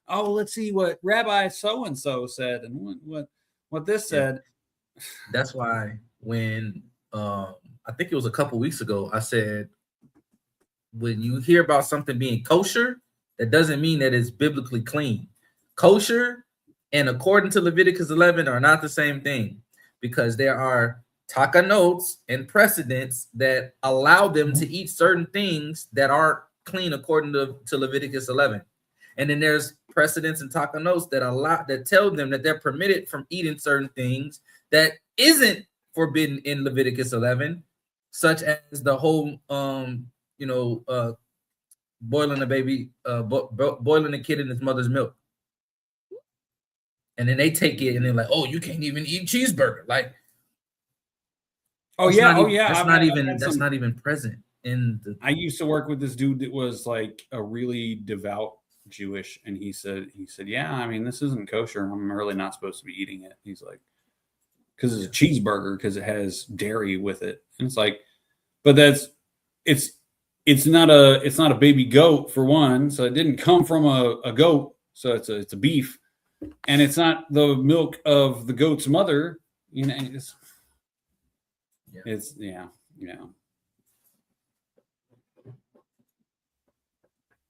"Oh, let's see what Rabbi so and so said and what this said." That's why when I think it was a couple weeks ago, I said, when you hear about something being kosher, that doesn't mean that it's biblically clean. Kosher and according to Leviticus 11 are not the same thing, because there are takanot and precedents that allow them to eat certain things that aren't clean according to Leviticus 11. And then there's precedents and takanot that tell them that they're permitted from eating certain things that isn't forbidden in Leviticus 11, such as the whole boiling a baby, boiling a kid in his mother's milk. And then they take it and they're like, "Oh, you can't even eat cheeseburger." Like, that's not even present in the. I used to work with this dude that was like a really devout Jewish, and he said, "Yeah, I mean, this isn't kosher. I'm really not supposed to be eating it." He's like, "Because it's a cheeseburger, because it has dairy with it," and it's like, but it's not a baby goat for one, so it didn't come from a goat, so it's a beef. And it's not the milk of the goat's mother, it's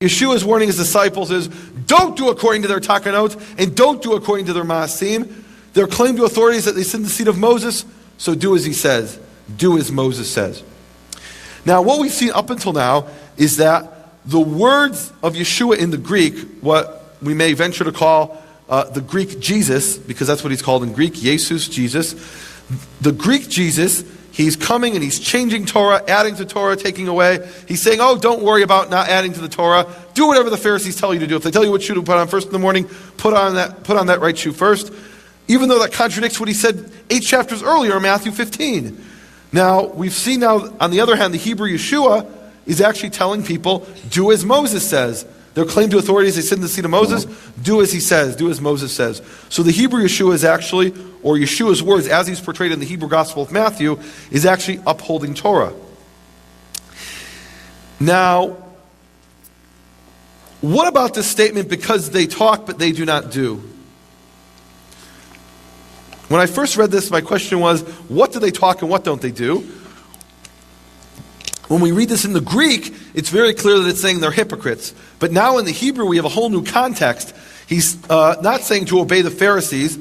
Yeshua's warning his disciples is, don't do according to their takanot and don't do according to their maasim. Their claim to authority is that they sit in the seat of Moses, so do as he says. Do as Moses says. Now, what we've seen up until now is that the words of Yeshua in the Greek, what we may venture to call the Greek Jesus, because that's what he's called in Greek, Jesus, Jesus. The Greek Jesus, he's coming and he's changing Torah, adding to Torah, taking away. He's saying, oh, don't worry about not adding to the Torah. Do whatever the Pharisees tell you to do. If they tell you what shoe to put on first in the morning, put on that right shoe first. Even though that contradicts what he said 8 chapters earlier in Matthew 15. Now, we've seen now, on the other hand, the Hebrew Yeshua is actually telling people, do as Moses says. Their claim to authority is they sit in the seat of Moses, do as he says, do as Moses says. So the Hebrew Yeshua is actually, or Yeshua's words as he's portrayed in the Hebrew Gospel of Matthew, is actually upholding Torah. Now, what about this statement, because they talk but they do not do? When I first read this, my question was, what do they talk and what don't they do? When we read this in the Greek, it's very clear that it's saying they're hypocrites. But now in the Hebrew, we have a whole new context. He's not saying to obey the Pharisees,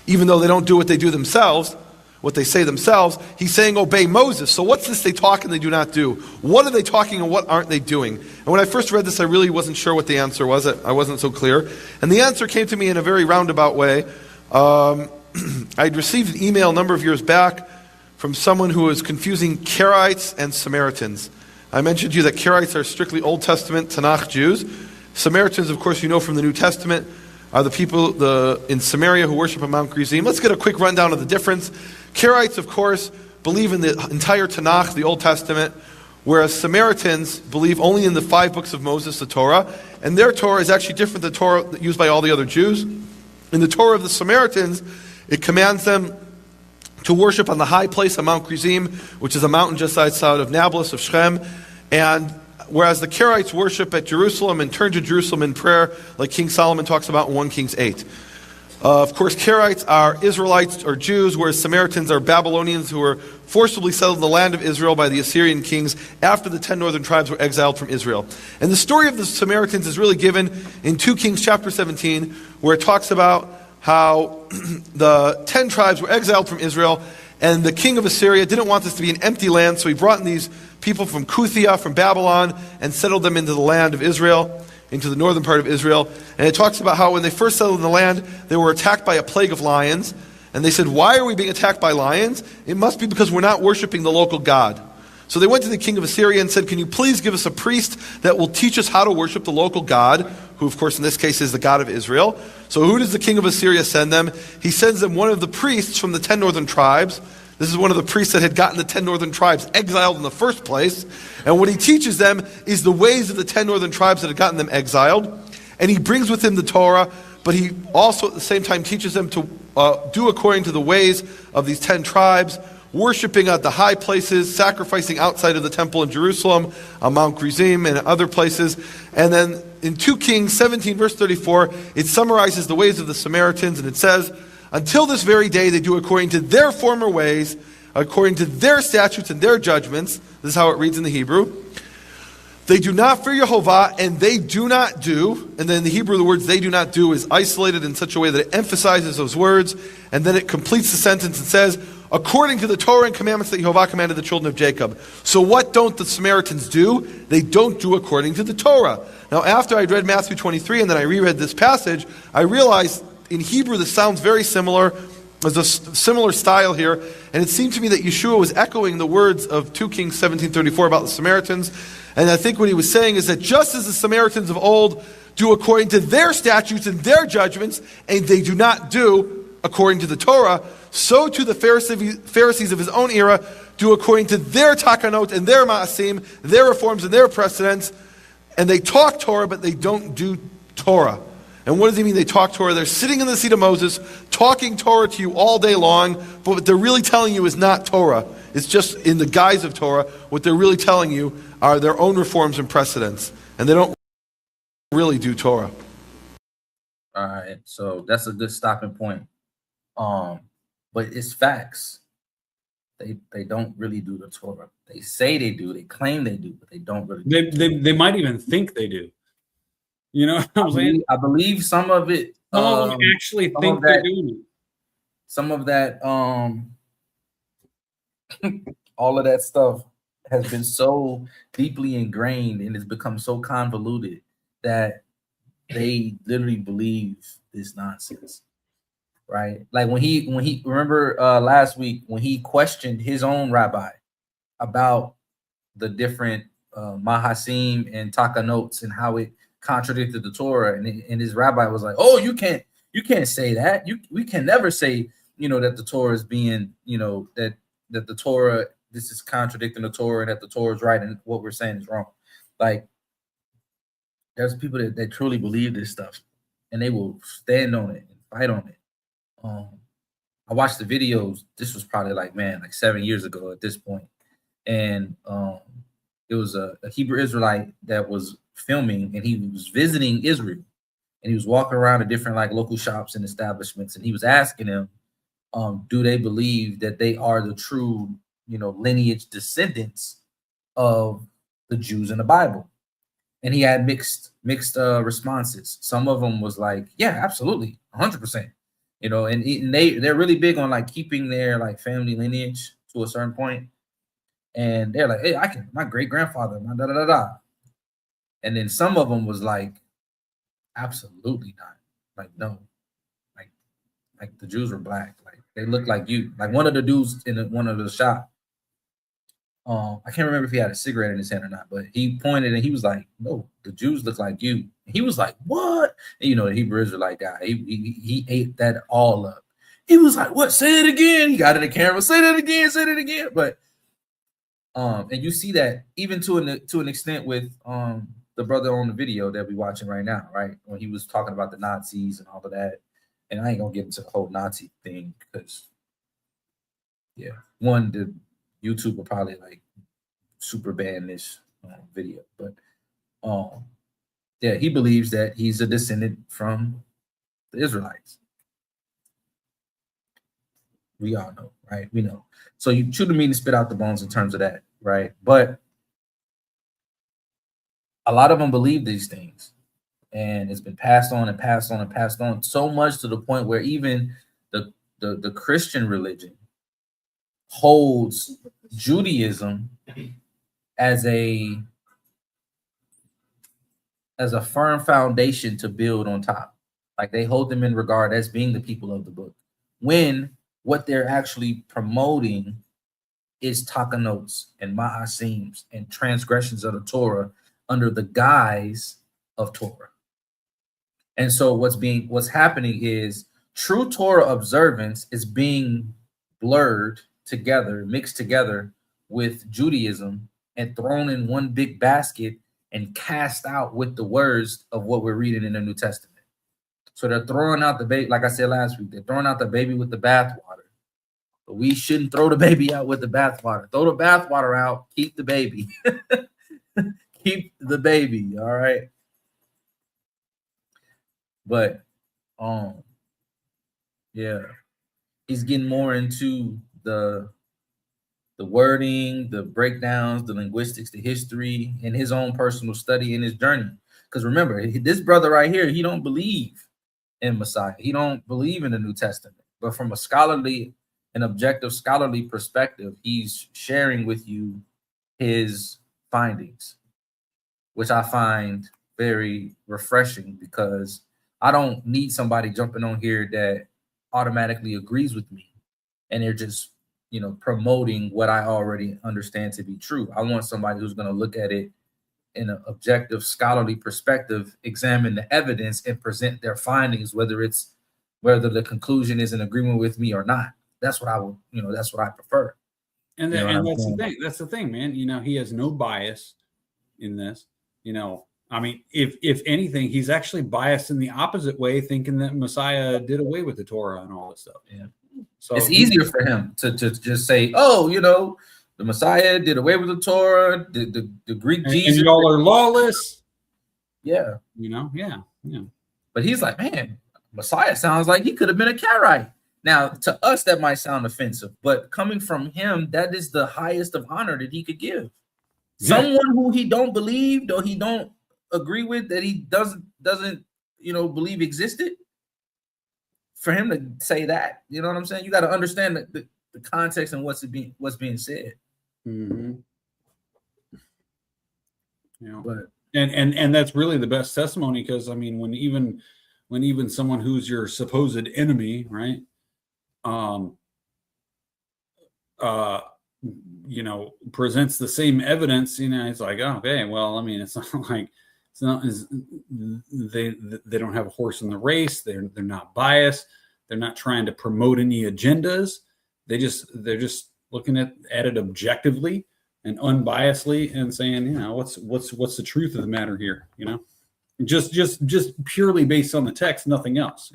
even though they don't do what they do themselves, what they say themselves. He's saying obey Moses. So what's this they talk and they do not do? What are they talking and what aren't they doing? And when I first read this, I really wasn't sure what the answer was. I wasn't so clear. And the answer came to me in a very roundabout way. I'd received an email a number of years back from someone who was confusing Karaites and Samaritans. I mentioned to you that Karaites are strictly Old Testament Tanakh Jews. Samaritans, of course, you know from the New Testament, are the people in Samaria who worship on Mount Gerizim. Let's get a quick rundown of the difference. Karaites, of course, believe in the entire Tanakh, the Old Testament, whereas Samaritans believe only in the 5 books of Moses, the Torah, and their Torah is actually different than the Torah used by all the other Jews. In the Torah of the Samaritans, it commands them to worship on the high place on Mount Gerizim, which is a mountain just outside of Nablus, of Shechem. And whereas the Karaites worship at Jerusalem and turn to Jerusalem in prayer, like King Solomon talks about in 1 Kings 8. Of course, Karaites are Israelites or Jews, whereas Samaritans are Babylonians who were forcibly settled in the land of Israel by the Assyrian kings after the 10 northern tribes were exiled from Israel. And the story of the Samaritans is really given in 2 Kings chapter 17, where it talks about how the 10 tribes were exiled from Israel, and the king of Assyria didn't want this to be an empty land, so he brought in these people from Kuthia, from Babylon, and settled them into the land of Israel, into the northern part of Israel. And it talks about how when they first settled in the land, they were attacked by a plague of lions. And they said, why are we being attacked by lions? It must be because we're not worshiping the local God. So they went to the king of Assyria and said, can you please give us a priest that will teach us how to worship the local God who of course in this case is the God of Israel. So who does the king of Assyria send them? He sends them one of the priests from the 10 northern tribes. This is one of the priests that had gotten the 10 northern tribes exiled in the first place. And what he teaches them is the ways of the 10 northern tribes that had gotten them exiled. And he brings with him the Torah, but he also at the same time teaches them to do according to the ways of these 10 tribes, worshiping at the high places, sacrificing outside of the temple in Jerusalem, on Mount Gerizim and other places. And then in 2 Kings 17 verse 34, it summarizes the ways of the Samaritans, and it says, until this very day they do according to their former ways, according to their statutes and their judgments. This is how it reads in the Hebrew. They do not fear Jehovah, and they do not do. And then in the Hebrew, the words they do not do is isolated in such a way that it emphasizes those words. And then it completes the sentence and says, according to the Torah and commandments that Jehovah commanded the children of Jacob. So what don't the Samaritans do? They don't do according to the Torah. Now, after I read Matthew 23 and then I reread this passage, I realized in Hebrew this sounds very similar. There's a similar style here. And it seemed to me that Yeshua was echoing the words of 2 Kings 17:34 about the Samaritans. And I think what he was saying is that just as the Samaritans of old do according to their statutes and their judgments, and they do not do according to the Torah, so too the Pharisees of his own era do according to their takanot and their ma'asim, their reforms and their precedents, and they talk Torah, but they don't do Torah. And what does he mean they talk Torah? They're sitting in the seat of Moses, talking Torah to you all day long, but what they're really telling you is not Torah. It's just in the guise of Torah. What they're really telling you are their own reforms and precedents, and they don't really do Torah. All right, so that's a good stopping point. But it's facts. They don't really do the Torah. They say they do, they claim they do, but they don't really do. They might even think they do. You know what I'm saying? I believe some of it. Some of them actually think they're doing it. Some of that, all of that stuff has been so deeply ingrained and it's become so convoluted that they literally believe this nonsense, right? Like when he remember last week when he questioned his own rabbi about the different mahasim and takanots and how it contradicted the Torah, and his rabbi was like, "Oh, you can't say that. We can never say, that the Torah is being, that the Torah, this is contradicting the Torah, and that the Torah is right, and what we're saying is wrong." Like, there's people that truly believe this stuff, and they will stand on it and fight on it. I watched the videos. This was probably like 7 years ago at this point, and it was a Hebrew Israelite that was filming, and he was visiting Israel, and he was walking around to different local shops and establishments, and he was asking them, do they believe that they are the true, lineage descendants of the Jews in the Bible? And he had mixed responses. Some of them was like, yeah, absolutely, 100%. And they're really big on keeping their family lineage to a certain point. And they're like, hey, my great grandfather, my da da da da. And then some of them was like, absolutely not. No. Like the Jews were black. They look like you. Like one of the dudes in one of the shop. I can't remember if he had a cigarette in his hand or not, but he pointed and he was like, no, the Jews look like you. And he was like, what? And, the Hebrew Israelite guy, he ate that all up. He was like, what? Say it again. He got in the camera. Say that again. Say that again. But and you see that even to an extent with the brother on the video that we're watching right now, right? When he was talking about the Nazis and all of that. And I ain't gonna get into the whole Nazi thing because, yeah, the YouTube will probably super ban this video. But yeah, he believes that he's a descendant from the Israelites. We all know, right? We know. So you chew the meat and spit out the bones in terms of that, right? But a lot of them believe these things, and it's been passed on and passed on and passed on so much to the point where even the Christian religion holds Judaism as a firm foundation to build on top. Like they hold them in regard as being the people of the book, when what they're actually promoting is takanots and ma'asims and transgressions of the Torah under the guise of Torah. And so what's happening is true Torah observance is being blurred together, mixed together with Judaism and thrown in one big basket and cast out with the words of what we're reading in the New Testament. So they're throwing out the baby, like I said last week, they're throwing out the baby with the bathwater. But we shouldn't throw the baby out with the bathwater. Throw the bathwater out, keep the baby. Keep the baby, all right? But yeah, he's getting more into the wording, the breakdowns, the linguistics, the history, and his own personal study in his journey. Because remember, this brother right here, he don't believe in Messiah. He don't believe in the New Testament. But from a scholarly and objective scholarly perspective, he's sharing with you his findings, which I find very refreshing, because I don't need somebody jumping on here that automatically agrees with me and they're just, promoting what I already understand to be true. I want somebody who's going to look at it in an objective scholarly perspective, examine the evidence, and present their findings, whether the conclusion is in agreement with me or not. That's what I would, that's what I prefer. And that's the thing. That's the thing, man. He has no bias in this. I mean, if anything, he's actually biased in the opposite way, thinking that Messiah did away with the Torah and all this stuff. Yeah. So it's easier for him to just say, oh, the Messiah did away with the Torah, the Greek Jesus. And y'all are lawless. Yeah. Yeah. But he's like, man, Messiah sounds like he could have been a Karaite. Now, to us, that might sound offensive, but coming from him, that is the highest of honor that he could give. Yeah. Someone who he don't believe or he don't agree with, that he doesn't believe existed. For him to say that, you know what I'm saying? You got to understand the context and what's being said. Mm-hmm. But and that's really the best testimony, because I mean, when even someone who's your supposed enemy, right? Presents the same evidence, it's like, oh, okay, well, I mean, it's not like they don't have a horse in the race. They're not biased. They're not trying to promote any agendas. They're just looking at it objectively and unbiasedly and saying, what's the truth of the matter here? Just purely based on the text, nothing else.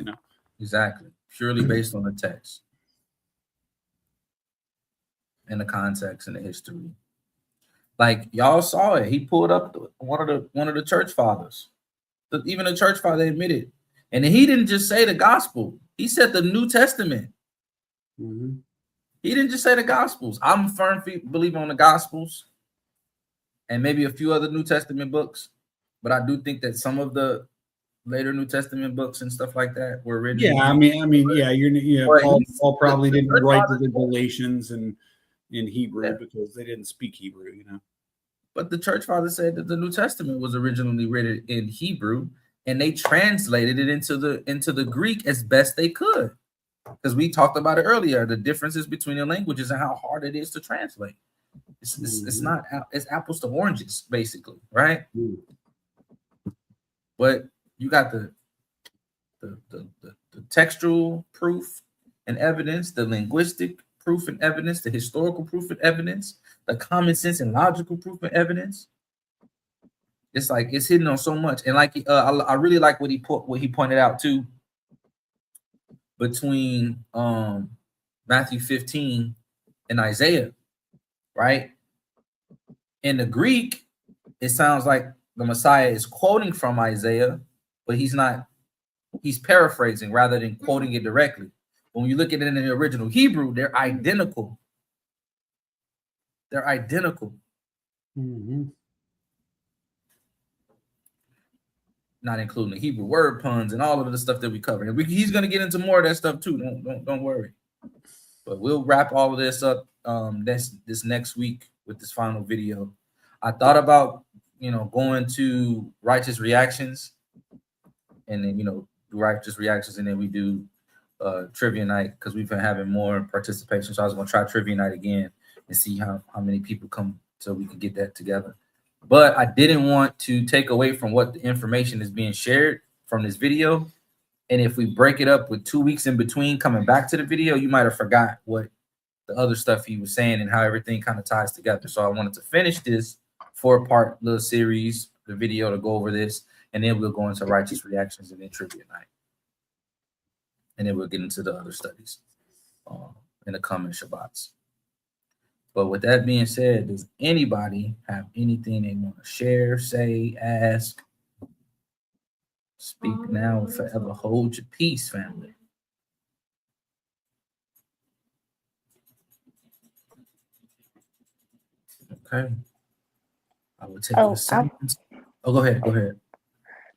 Exactly, purely based on the text and the context and the history. Like y'all saw it. He pulled up one of the church fathers. Even the church father admitted. And he didn't just say the gospel. He said the New Testament. Mm-hmm. He didn't just say the gospels. I'm a firm believer on the gospels and maybe a few other New Testament books. But I do think that some of the later New Testament books and stuff like that were written. Yeah, I mean, Paul probably didn't write the Galatians and in Hebrew because they didn't speak Hebrew, But the church father said that the New Testament was originally written in Hebrew, and they translated it into the Greek as best they could. Because we talked about it earlier, the differences between the languages and how hard it is to translate. It's apples to oranges, basically, right? Mm-hmm. But you got the textual proof and evidence, the linguistic proof and evidence, the historical proof and evidence, the common sense and logical proof and evidence. It's like it's hidden on so much. And like I really like what he pointed out too, between Matthew 15 and Isaiah, right? In the Greek, it sounds like the Messiah is quoting from Isaiah, but he's paraphrasing rather than quoting it directly. When you look at it in the original Hebrew, they're identical. They're identical. Mm-hmm. Not including the Hebrew word puns and all of the stuff that we cover. And he's going to get into more of that stuff too. Don't worry. But we'll wrap all of this up this next week with this final video. I thought about going to righteous reactions, and then do righteous reactions, and then we do trivia night, because we've been having more participation. So I was going to try trivia night again and see how many people come so we can get that together. But I didn't want to take away from what the information is being shared from this video. And if we break it up with 2 weeks in between coming back to the video, you might have forgot what the other stuff he was saying and how everything kind of ties together. So I wanted to finish this 4-part little series, the video, to go over this, and then we'll go into righteous reactions and then trivia night. And then we'll get into the other studies in the coming Shabbats. But with that being said, does anybody have anything they want to share, say, ask? Speak now and forever hold your peace, family. Okay. I will take a second. Oh, go ahead.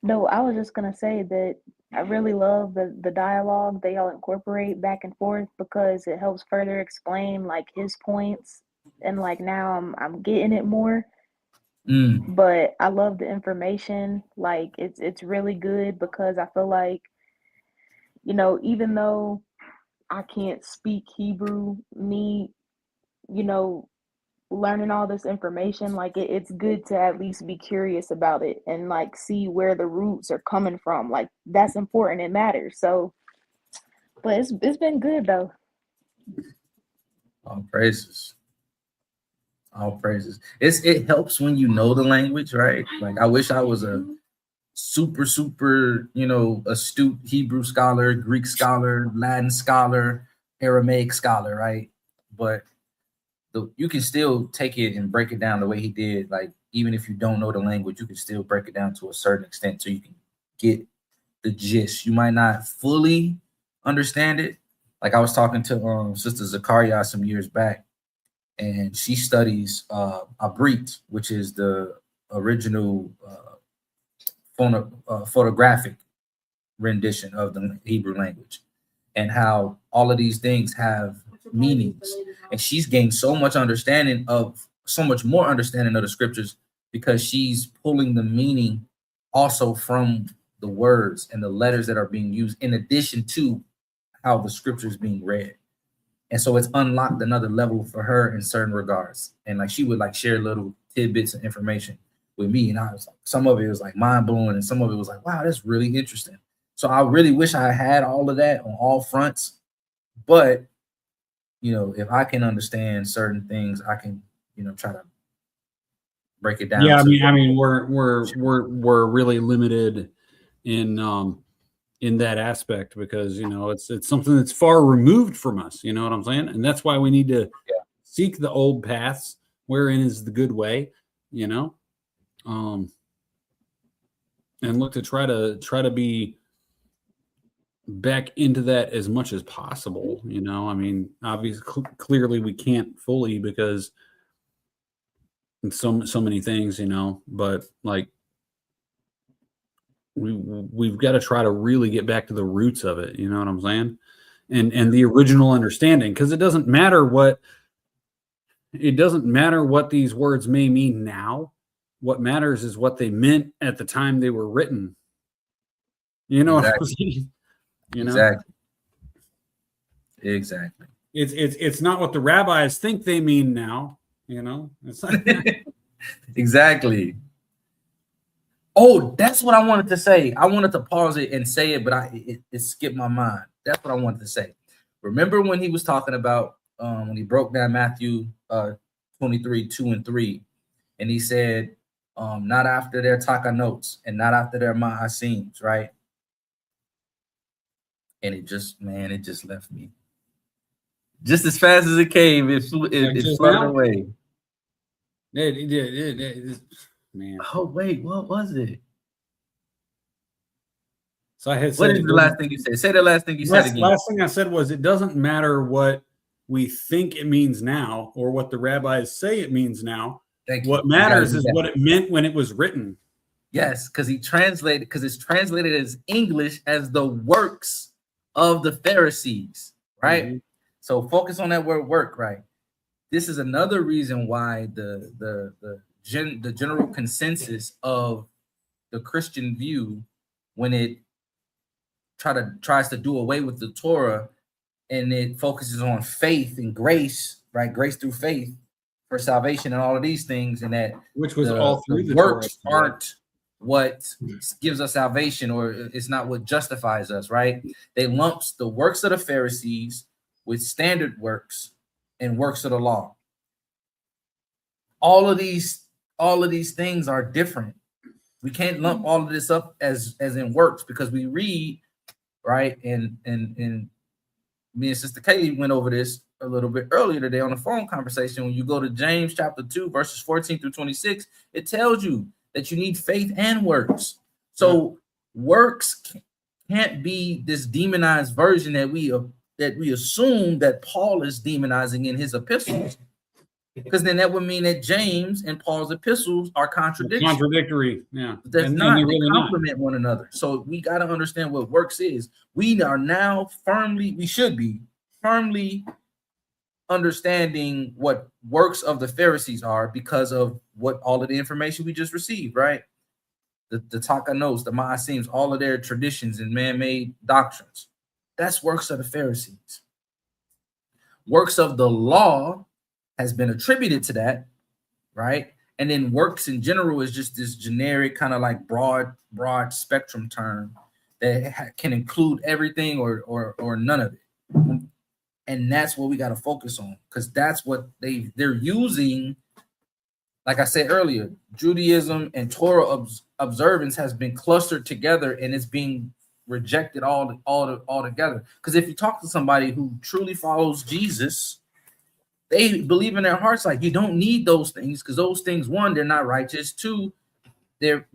No, I was just gonna say that I really love the dialogue they all incorporate back and forth, because it helps further explain like his points, and like now I'm getting it more. But I love the information. Like it's really good, because I feel like, you know, even though I can't speak Hebrew, me, you know, learning all this information, like it's good to at least be curious about it and like see where the roots are coming from. Like that's important. It matters. So, but it's been good though. All praises. All praises. It helps when you know the language, right? Like I wish I was a super, you know, astute Hebrew scholar, Greek scholar, Latin scholar, Aramaic scholar, right? But you can still take it and break it down the way he did. Like even if you don't know the language, you can still break it down to a certain extent so you can get the gist. You might not fully understand it. Like I was talking to Sister Zakaria some years back, and she studies Abrit, which is the original photographic rendition of the Hebrew language, and how all of these things have meanings. And she's gained so much more understanding of the scriptures, because she's pulling the meaning also from the words and the letters that are being used, in addition to how the scripture is being read. And so it's unlocked another level for her in certain regards. And like she would like share little tidbits of information with me, and I was like, some of it was like mind blowing, and some of it was like, wow, that's really interesting. So I really wish I had all of that on all fronts. But you know, if I can understand certain things, I can, you know, try to break it down. Yeah, I mean, we're really limited in that aspect, because you know it's something that's far removed from us. You know what I'm saying? And that's why we need to seek the old paths, wherein is the good way. You know, and look to try to be back into that as much as possible. You know, I mean, obviously, clearly we can't fully, because so many things, you know, but like we've got to try to really get back to the roots of it. You know what I'm saying? And the original understanding, because it doesn't matter what these words may mean now. What matters is what they meant at the time they were written. You know what I'm saying? You know? Exactly. It's not what the rabbis think they mean now. You know, it's like exactly. Oh, that's what I wanted to say. I wanted to pause it and say it, but it skipped my mind. That's what I wanted to say. Remember when he was talking about when he broke down Matthew 23, 2 and 3, and he said, not after their takanot and not after their ma'asim, right? And it just left me. Just as fast as it came, it flooded away. Man. Oh wait, what was it? So I had. What is the last thing you said? Say the last thing you said again. Last thing I said was, it doesn't matter what we think it means now or what the rabbis say it means now. What matters is what it meant when it was written. Yes, because it's translated as English as the works of the Pharisees, right? Mm-hmm. So focus on that word "work," right? This is another reason why the general consensus of the Christian view, when it tries to do away with the Torah and it focuses on faith and grace, right? Grace through faith for salvation and all of these things, and that which was all through the works Torah. aren't what gives us salvation, or it's not what justifies us, right? They lumps the works of the Pharisees with standard works and works of the law. All of these things are different. We can't lump all of this up as in works, because we read, right? And me and Sister Kaylee went over this a little bit earlier today on the phone conversation. When you go to James chapter 2, verses 14 through 26, it tells you that you need faith and works. So works can't be this demonized version that we assume that Paul is demonizing in his epistles, because then that would mean that James and Paul's epistles are contradictory. Yeah, That's not. They complement one another. So we got to understand what works is. We are now we should be firmly understanding what works of the Pharisees are, because of what all of the information we just received, right? The Takanos, the Ma'asims, all of their traditions and man-made doctrines. That's works of the Pharisees. Works of the law has been attributed to that, right? And then works in general is just this generic kind of like broad spectrum term that can include everything or none of it. And that's what we got to focus on, because that's what they're using. Like I said earlier, Judaism and Torah observance has been clustered together, and it's being rejected all together. Because if you talk to somebody who truly follows Jesus, they believe in their hearts like you don't need those things, because those things, one, they're not righteous. Two, they're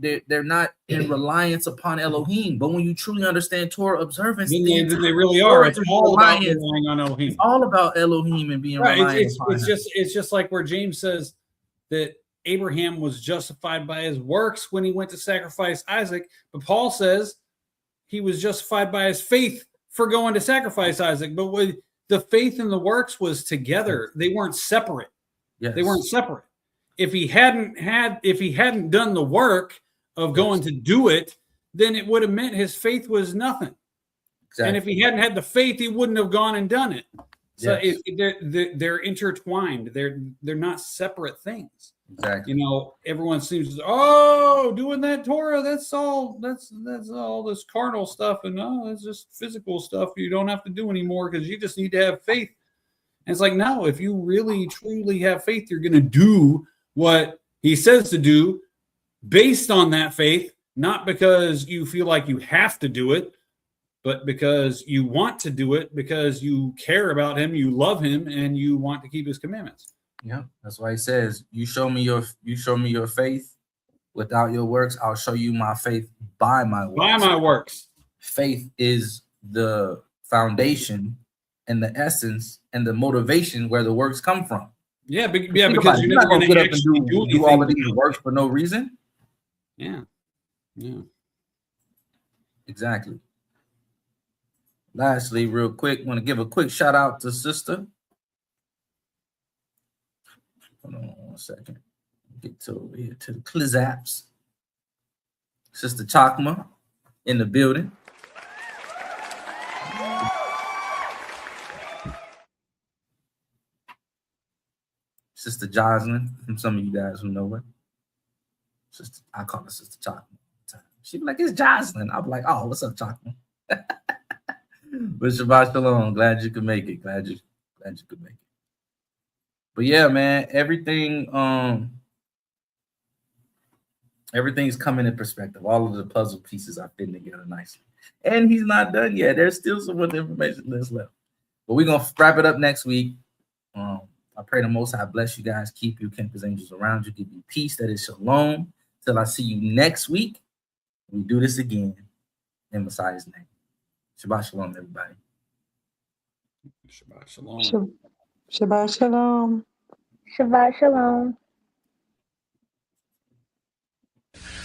not in reliance upon Elohim. But when you truly understand Torah observance, then they really are. It's all about relying on Elohim. It's all about Elohim and being reliant upon him. It's just like where James says that Abraham was justified by his works when he went to sacrifice Isaac, but Paul says he was justified by his faith for going to sacrifice Isaac. But with the faith and the works was together. They weren't separate. Yes. They weren't separate. If he hadn't done the work of going to do it, then it would have meant his faith was nothing. Exactly. And if he hadn't had the faith, he wouldn't have gone and done it. So they're intertwined. They're not separate things. Exactly. You know, everyone seems doing that Torah, that's all this carnal stuff, and it's just physical stuff you don't have to do anymore because you just need to have faith. And it's like, no, if you really truly have faith, you're going to do what he says to do based on that faith, not because you feel like you have to do it, but because you want to do it, because you care about him, you love him, and you want to keep his commandments. Yeah, that's why he says, you show me your faith without your works, I'll show you my faith by my works. By my works. Faith is the foundation and the essence and the motivation where the works come from. Yeah, because you're not going to get up and do all of these works for no reason. Yeah. Exactly. Lastly, real quick, want to give a quick shout out to Sister. Hold on 1 second. Get to over here to the Clizaps. Sister Chakma in the building. Sister Jocelyn, from some of you guys who know her. Sister, I call her Sister Chakma. She'd be like, it's Jocelyn. I'll be like, oh, what's up, Chakma? But Shabbat Shalom. Glad you could make it. Glad you could make it. But yeah, man, everything's coming in perspective. All of the puzzle pieces are fitting together nicely. And he's not done yet. There's still some more information that's left. But we're going to wrap it up next week. I pray the Most High bless you guys, keep you, camp his angels around you, give you peace that is shalom. Till I see you next week, we do this again in Messiah's name. Shabbat shalom, everybody. Shabbat shalom. Shabbat shalom. Shabbat shalom.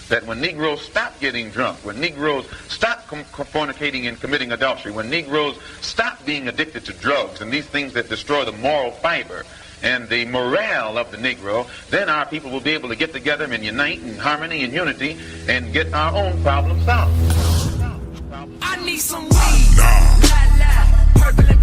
That when Negroes stop getting drunk, when Negroes stop fornicating and committing adultery, when Negroes stop being addicted to drugs and these things that destroy the moral fiber and the morale of the Negro, then our people will be able to get together and unite in harmony and unity and get our own problems solved. I need some weed. La, la, purple and